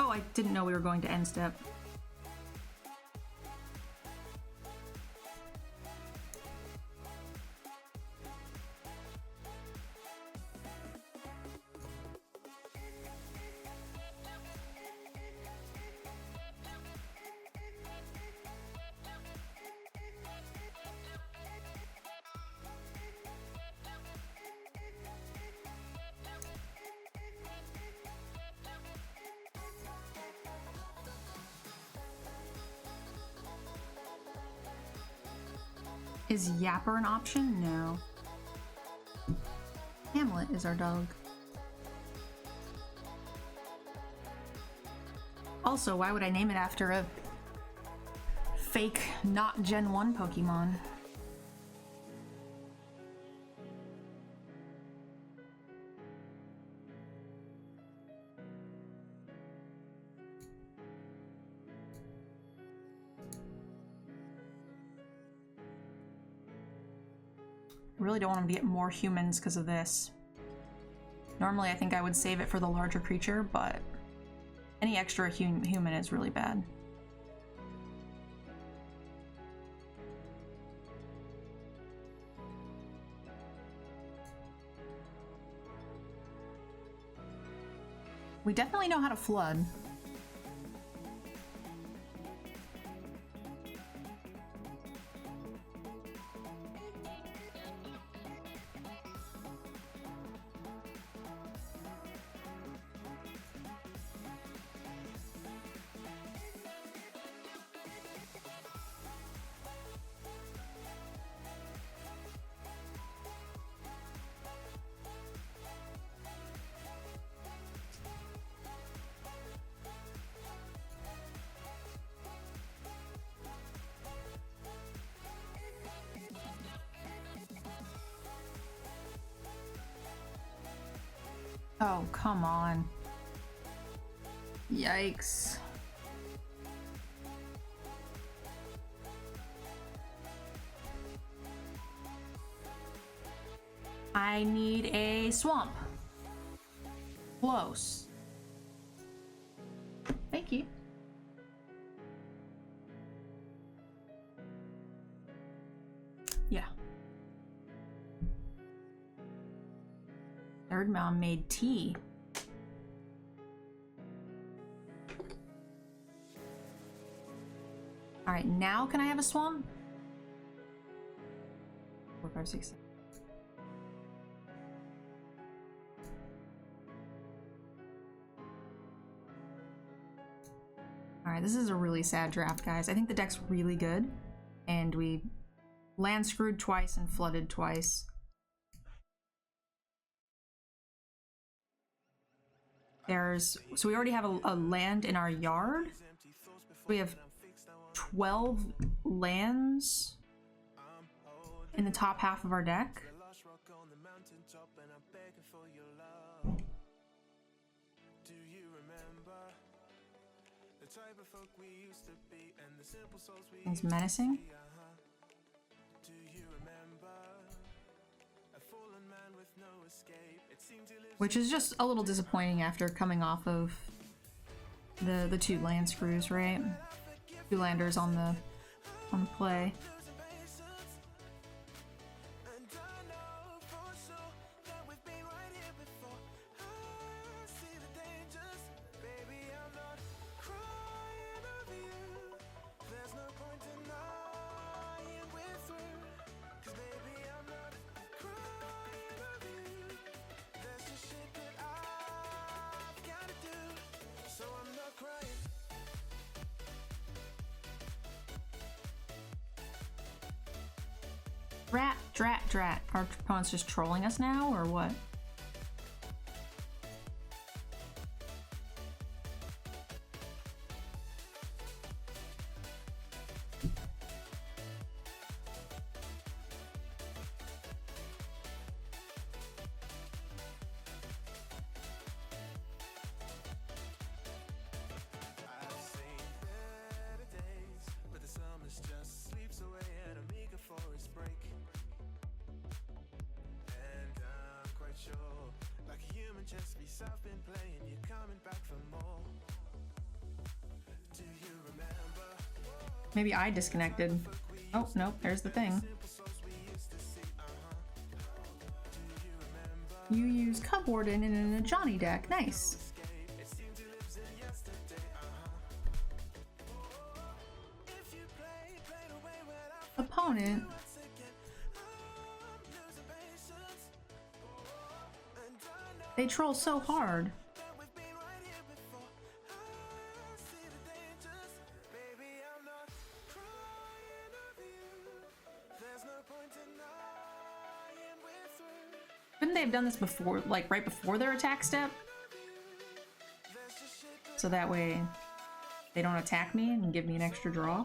Speaker 1: I didn't know we were going to end step. Is Yapper an option? No. Hamlet is our dog. Also, why would I name it after a fake, not Gen 1 Pokemon. I really don't want him to get more humans because of this. Normally I think I would save it for the larger creature, but any extra human is really bad. We definitely know how to flood. Oh, come on. Yikes. I need a swamp. Close. Thank you. Yeah. Third mom made tea. All right, now can I have a swamp? 4, 5, 6, 7. All right, this is a really sad draft, guys. I think the deck's really good, and we land screwed twice and flooded twice. So we already have a land in our yard. We have 12 lands in the top half of our deck. It's menacing. Which is just a little disappointing after coming off of the 2 land screws, right? 2 landers on the play. Drat. Our opponent's just trolling us now, or what? Maybe I disconnected. Oh, nope, there's the thing. You use Cubwarden in a Johnny deck. Nice. Opponent. They troll so hard. Couldn't they have done this before, like right before their attack step? So that way they don't attack me and give me an extra draw.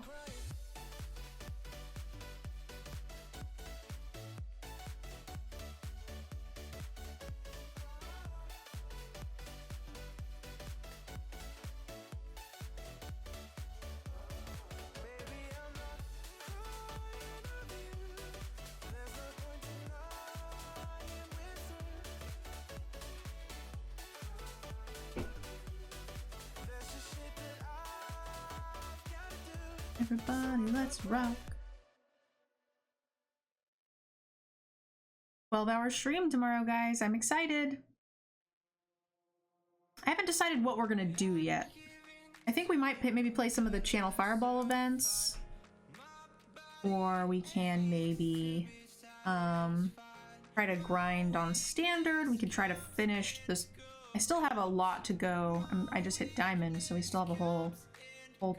Speaker 1: Everybody, let's rock. 12-hour stream tomorrow, guys. I'm excited. I haven't decided what we're gonna do yet. I think we might maybe play some of the Channel Fireball events. Or we can maybe try to grind on standard. We can try to finish this. I still have a lot to go. I just hit diamond, so we still have a whole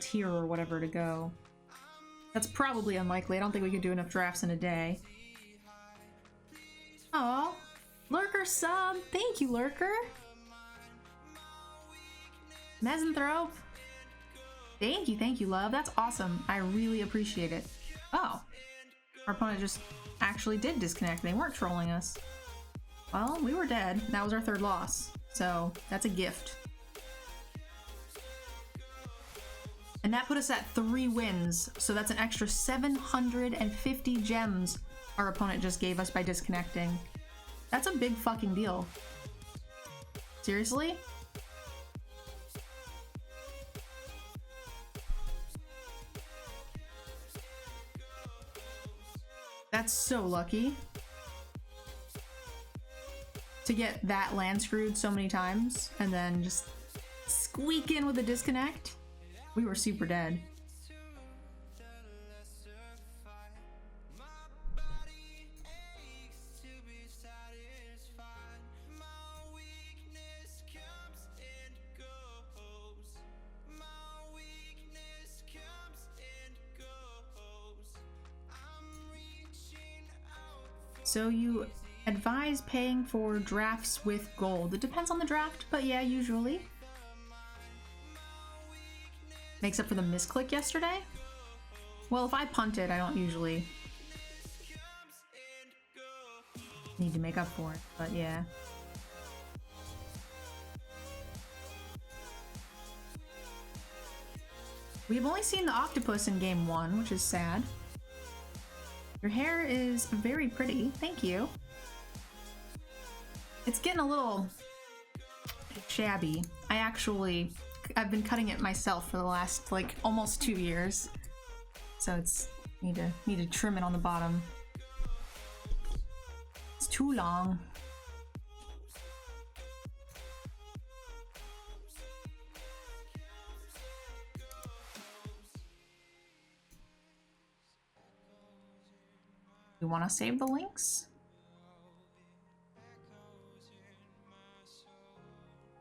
Speaker 1: tier or whatever to go. That's probably unlikely. I don't think we can do enough drafts in a day. Aw, Lurker sub. Thank you, Lurker. Mesanthrope. Thank you, love. That's awesome. I really appreciate it. Oh, our opponent just actually did disconnect. They weren't trolling us. Well, we were dead. That was our third loss. So that's a gift. And that put us at 3 wins. So that's an extra 750 gems our opponent just gave us by disconnecting. That's a big fucking deal. Seriously? That's so lucky. To get that land screwed so many times and then just squeak in with a disconnect. We were super dead. So you advise paying for drafts with gold. It depends on the draft, but yeah, usually. Makes up for the misclick yesterday? Well, if I punted, I don't usually need to make up for it, but yeah. We've only seen the octopus in game 1, which is sad. Your hair is very pretty. Thank you. It's getting a little shabby. I've been cutting it myself for the last like almost 2 years. So it's need to trim it on the bottom. It's too long. You want to save the links?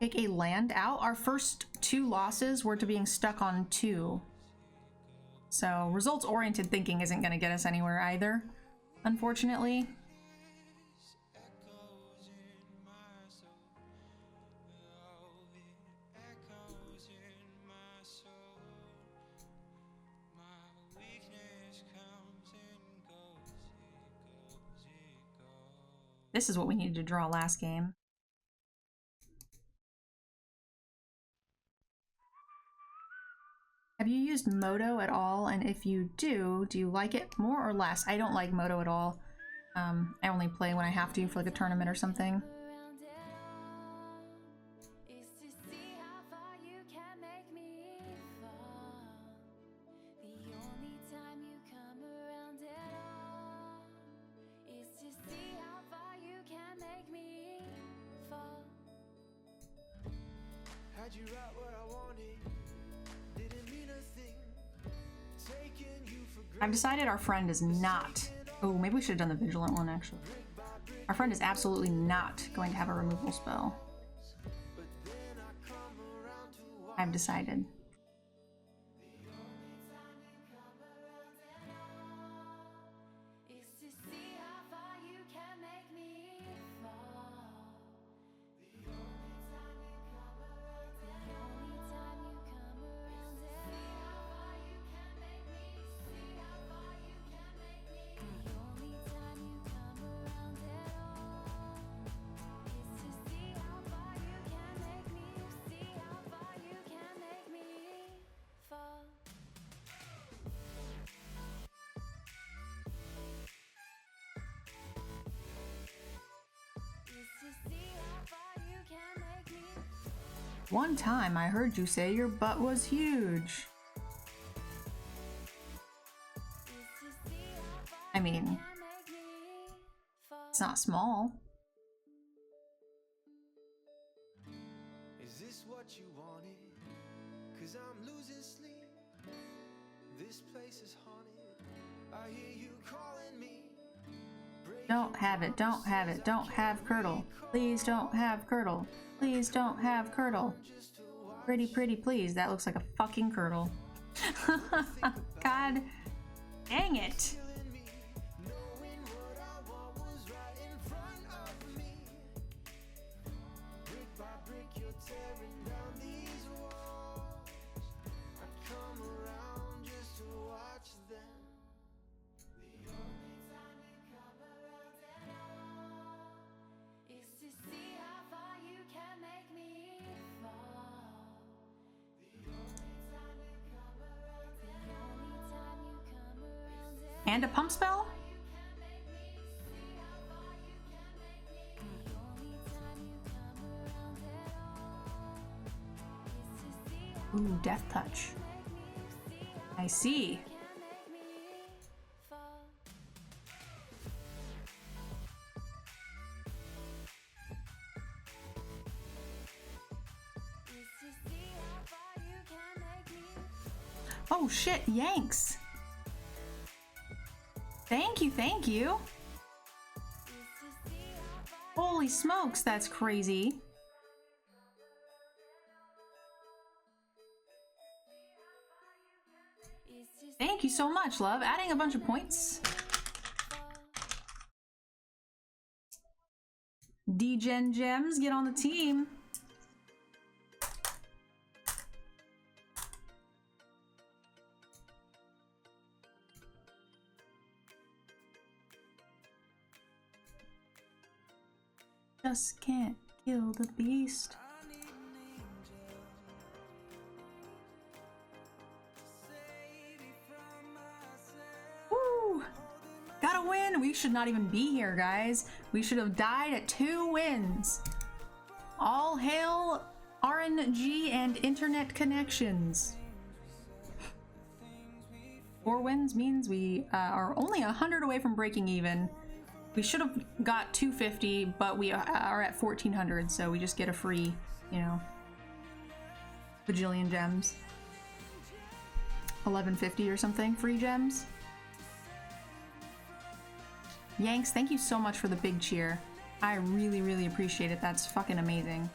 Speaker 1: Take a land out. Our first 2 losses were to being stuck on 2. So results-oriented thinking isn't going to get us anywhere either, unfortunately. This is what we needed to draw last game. Have you used Moto at all? And if you do you like it more or less? I don't like Moto at all. I only play when I have to for like a tournament or something. I've decided our friend is not. Oh, maybe we should have done the vigilant one actually. Our friend is absolutely not going to have a removal spell. I've decided. One time I heard you say your butt was huge. I mean, it's not small.
Speaker 3: Is this what you wanted? 'Cause I'm losing sleep. This place is haunted. I hear you calling me.
Speaker 1: Don't have it, don't have it, don't have Curdle. Please don't have Curdle. Please don't have Curdle. Pretty, pretty, please. That looks like a fucking Curdle. God dang it.
Speaker 3: Knowing what I want was right in front of me. Brick by brick, you're tearing down these walls. I come around just to watch them. The only time you come around at all is to see how far you can make me fall. The only time you come around, the only time you come around.
Speaker 1: And a pump spell? Ooh, Death Touch. I see. Oh shit, Yanks! Thank you, thank you! Holy smokes, that's crazy. Thank you so much, love. Adding a bunch of points. D-Gen Gems, get on the team. Just can't kill the beast. Woo! Got a win! We should not even be here, guys. We should have died at 2 wins. All hail RNG and internet connections. 4 wins means we are only 100 away from breaking even. We should have got 250, but we are at 1400, so we just get a free, you know, bajillion gems. 1150 or something, free gems. Yanks, thank you so much for the big cheer. I really, really appreciate it. That's fucking amazing.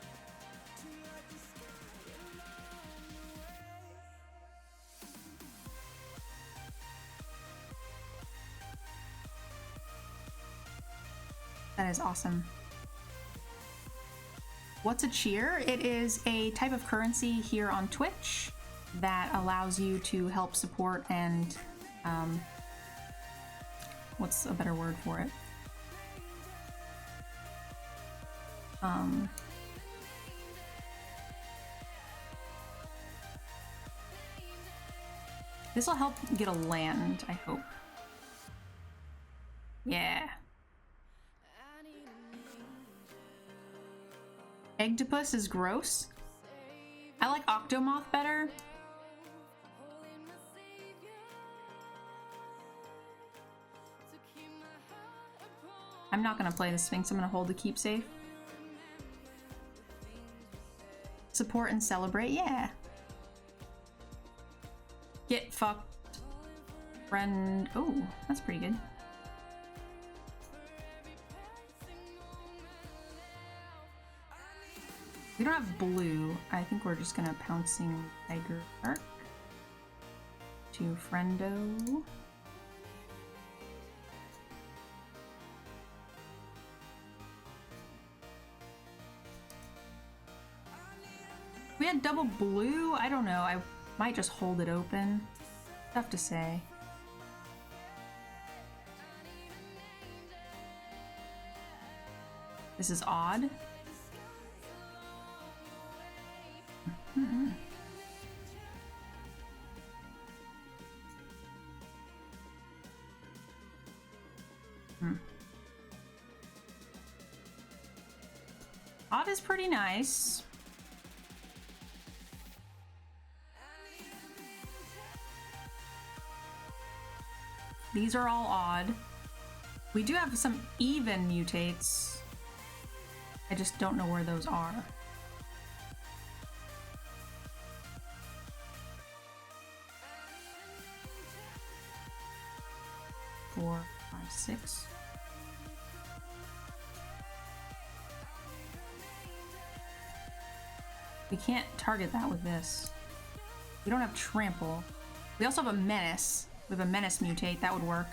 Speaker 1: That is awesome. What's a cheer? It is a type of currency here on Twitch that allows you to help support and, what's a better word for it? This will help get a land, I hope. Yeah. Eggtopus is gross. I like Octomoth better. I'm not gonna play the Sphinx, I'm gonna hold the keep safe. Support and celebrate, yeah. Get fucked. Friend. Oh, that's pretty good. We don't have blue. I think we're just gonna Pouncing Tiger Arc to Friendo. We had double blue? I don't know. I might just hold it open. Tough to say. This is odd. Odd is pretty nice. These are all odd. We do have some even mutates. I just don't know where those are. Four, five, six. We can't target that with this. We don't have trample. We also have a menace. We have a menace mutate. That would work.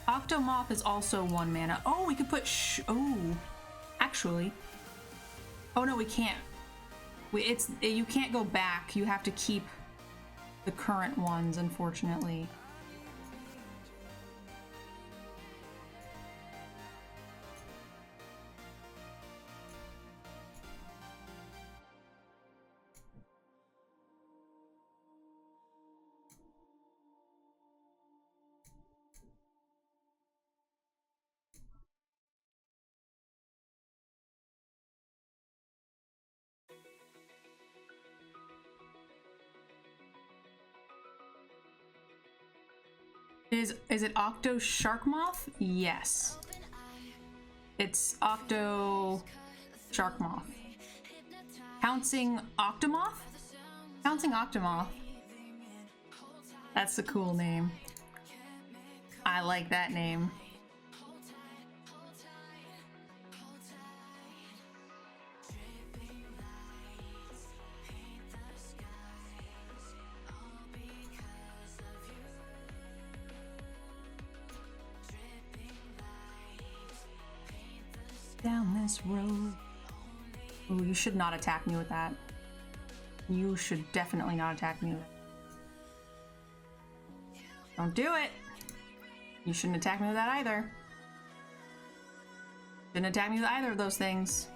Speaker 1: Octomoth is also 1 mana. Oh, we could put oh, actually. Oh no, we can't. You can't go back. You have to keep the current ones, unfortunately. Is it Octo Sharkmoth? Yes. It's Octo Sharkmoth. Pouncing Octomoth? Pouncing Octomoth. That's a cool name. I like that name. Down this road. Ooh, you should not attack me with that. You should definitely not attack me with that. Don't do it! You shouldn't attack me with that either. Shouldn't attack me with either of those things.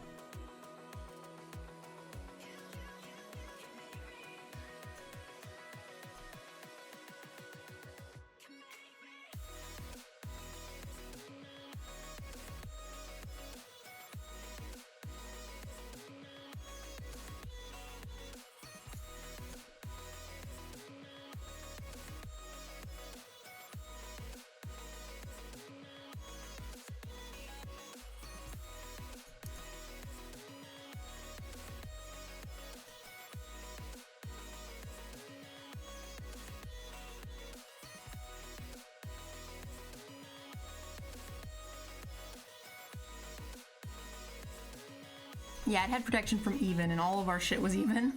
Speaker 1: Yeah, it had protection from even, and all of our shit was even.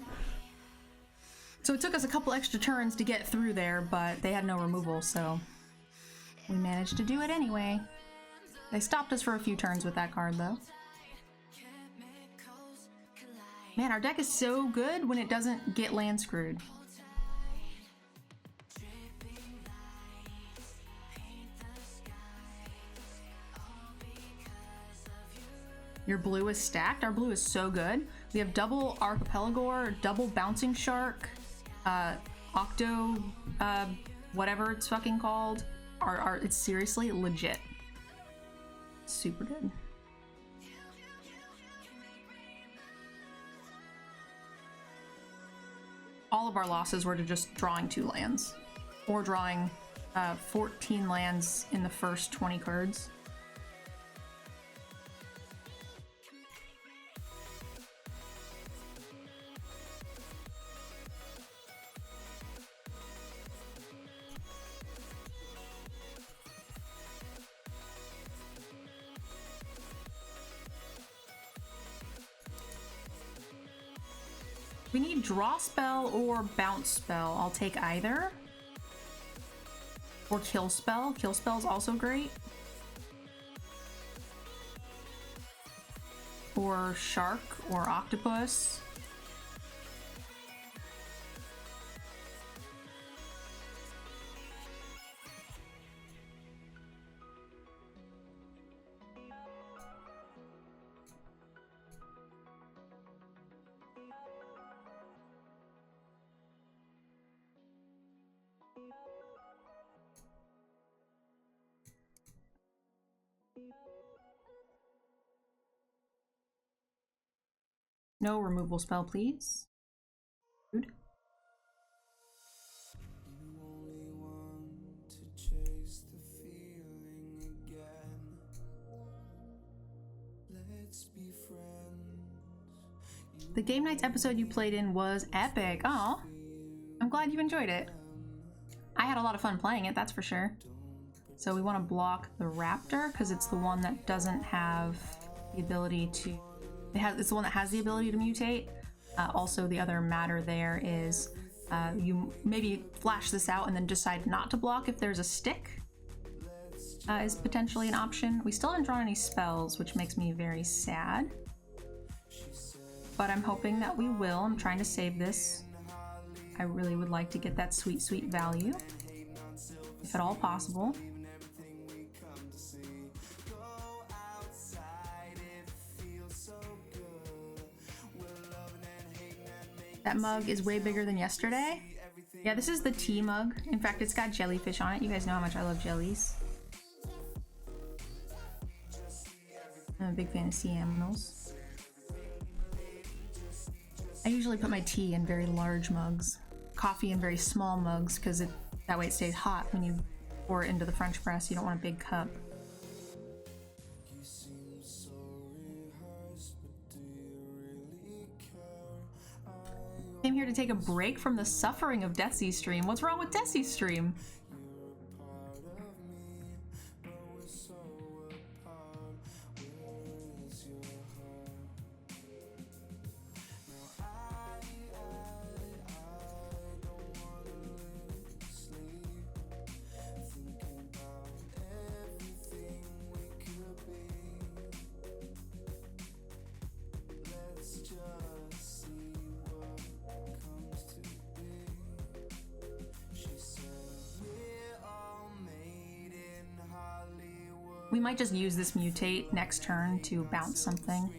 Speaker 1: So it took us a couple extra turns to get through there, but they had no removal, so we managed to do it anyway. They stopped us for a few turns with that card, though. Man, our deck is so good when it doesn't get land screwed. Your blue is stacked. Our blue is so good. We have double Archipelagor, double Bouncing Shark, Octo, whatever it's fucking called. It's seriously legit. Super good. All of our losses were to just drawing 2 lands. Or drawing 14 lands in the first 20 cards. We need draw spell or bounce spell. I'll take either. Or kill spell. Kill spell is also great. Or shark or octopus. No removal spell, please. Rude.
Speaker 3: You only want to chase the feeling again. Let's be friends.
Speaker 1: The Game Nights episode you played in was epic. Oh, I'm glad you enjoyed it. I had a lot of fun playing it, that's for sure. So we want to block the Raptor because it's the one that doesn't have the ability to... It's the one that has the ability to mutate. Also, the other matter there is you maybe flash this out and then decide not to block if there's a stick. Is potentially an option. We still haven't drawn any spells, which makes me very sad. But I'm hoping that we will. I'm trying to save this. I really would like to get that sweet, sweet value, if at all possible. That mug is way bigger than yesterday. Yeah, this is the tea mug. In fact, it's got jellyfish on it. You guys know how much I love jellies. I'm a big fan of sea animals. I usually put my tea in very large mugs. Coffee in very small mugs, because that way it stays hot when you pour it into the French press. You don't want a big cup. Came here to take a break from the suffering of Deathsy's stream. What's wrong with Deathsy's stream? We might just use this mutate next turn to bounce something.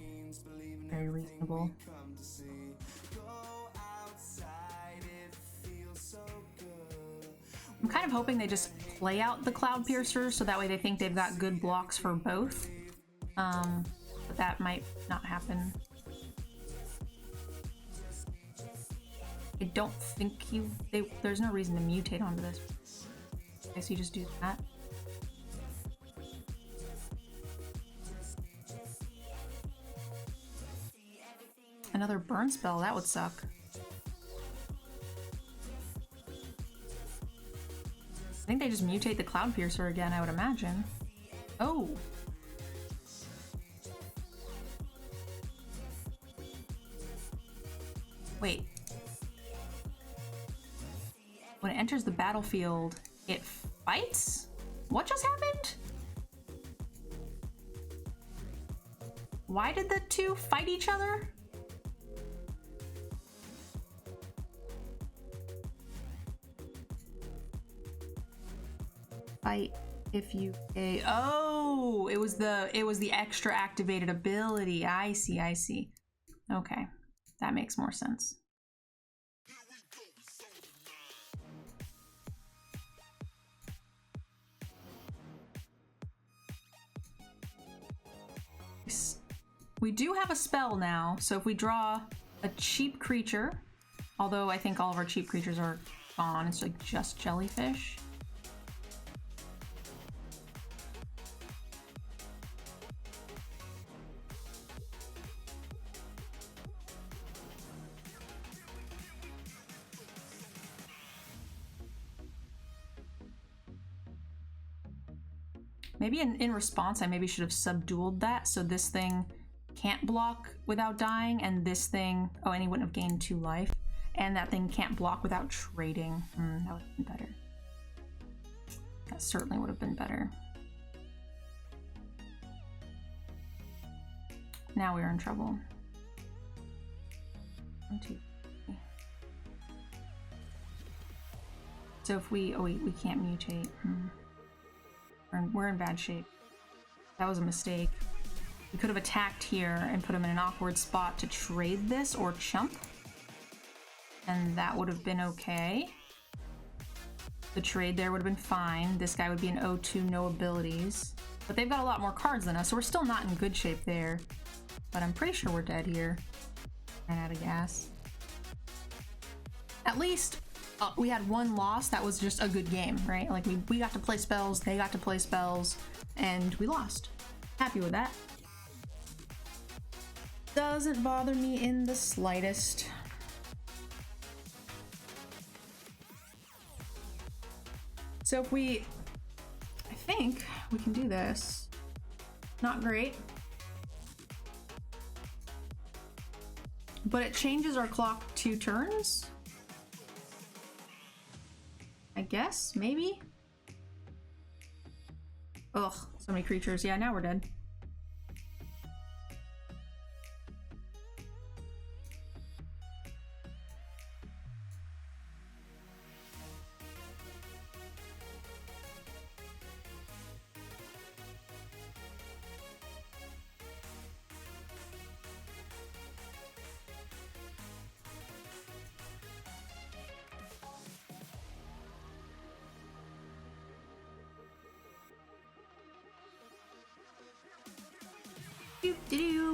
Speaker 1: Very reasonable. I'm kind of hoping they just play out the Cloud Piercers so that way they think they've got good blocks for both. But that might not happen. I don't think there's no reason to mutate onto this. I guess you just do that. Another burn spell, that would suck. I think they just mutate the Cloud Piercer again, I would imagine. Oh! Wait. When it enters the battlefield, it fights? What just happened? Why did the two fight each other? Fight if you oh, it was the extra activated ability. I see. Okay, that makes more sense. We do have a spell now, so if we draw a cheap creature, although I think all of our cheap creatures are gone, it's like just jellyfish. Maybe in response, I maybe should have subdualed that, so this thing can't block without dying, and this thing... Oh, and he wouldn't have gained 2 life. And that thing can't block without trading. That would have been better. That certainly would have been better. Now we're in trouble. 1, 2, 3. So if we... Oh wait, we can't mutate. We're in bad shape. That was a mistake. We could have attacked here and put him in an awkward spot to trade this or chump. And that would have been okay. The trade there would have been fine. This guy would be an 0-2, no abilities. But they've got a lot more cards than us, so we're still not in good shape there. But I'm pretty sure we're dead here. Ran out of gas. At least we had one loss that was just a good game, right? Like we got to play spells, they got to play spells, and we lost. Happy with that. Doesn't bother me in the slightest. So if I think we can do this. Not great. But it changes our clock 2 turns? I guess, maybe? Ugh, so many creatures. Yeah, now we're dead.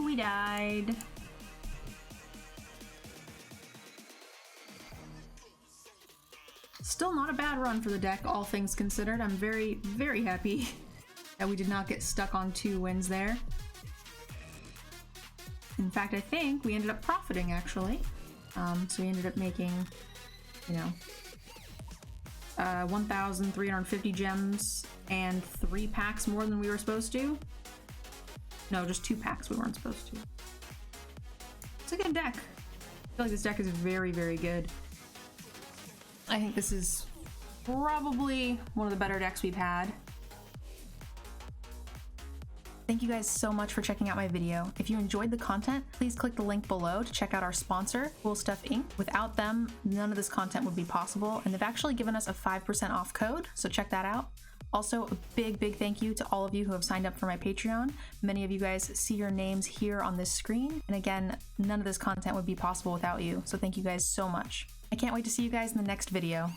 Speaker 1: We died. Still not a bad run for the deck, all things considered. I'm very, very happy that we did not get stuck on 2 wins there. In fact, I think we ended up profiting, actually. So we ended up making, you know, 1,350 gems and 3 packs more than we were supposed to. No, just 2 packs we weren't supposed to. It's a good deck. I feel like this deck is very, very good. I think this is probably one of the better decks we've had. Thank you guys so much for checking out my video. If you enjoyed the content, please click the link below to check out our sponsor, Cool Stuff Inc. Without them, none of this content would be possible, and they've actually given us a 5% off code, so check that out. Also, a big, big thank you to all of you who have signed up for my Patreon. Many of you guys see your names here on this screen. And again, none of this content would be possible without you. So thank you guys so much. I can't wait to see you guys in the next video.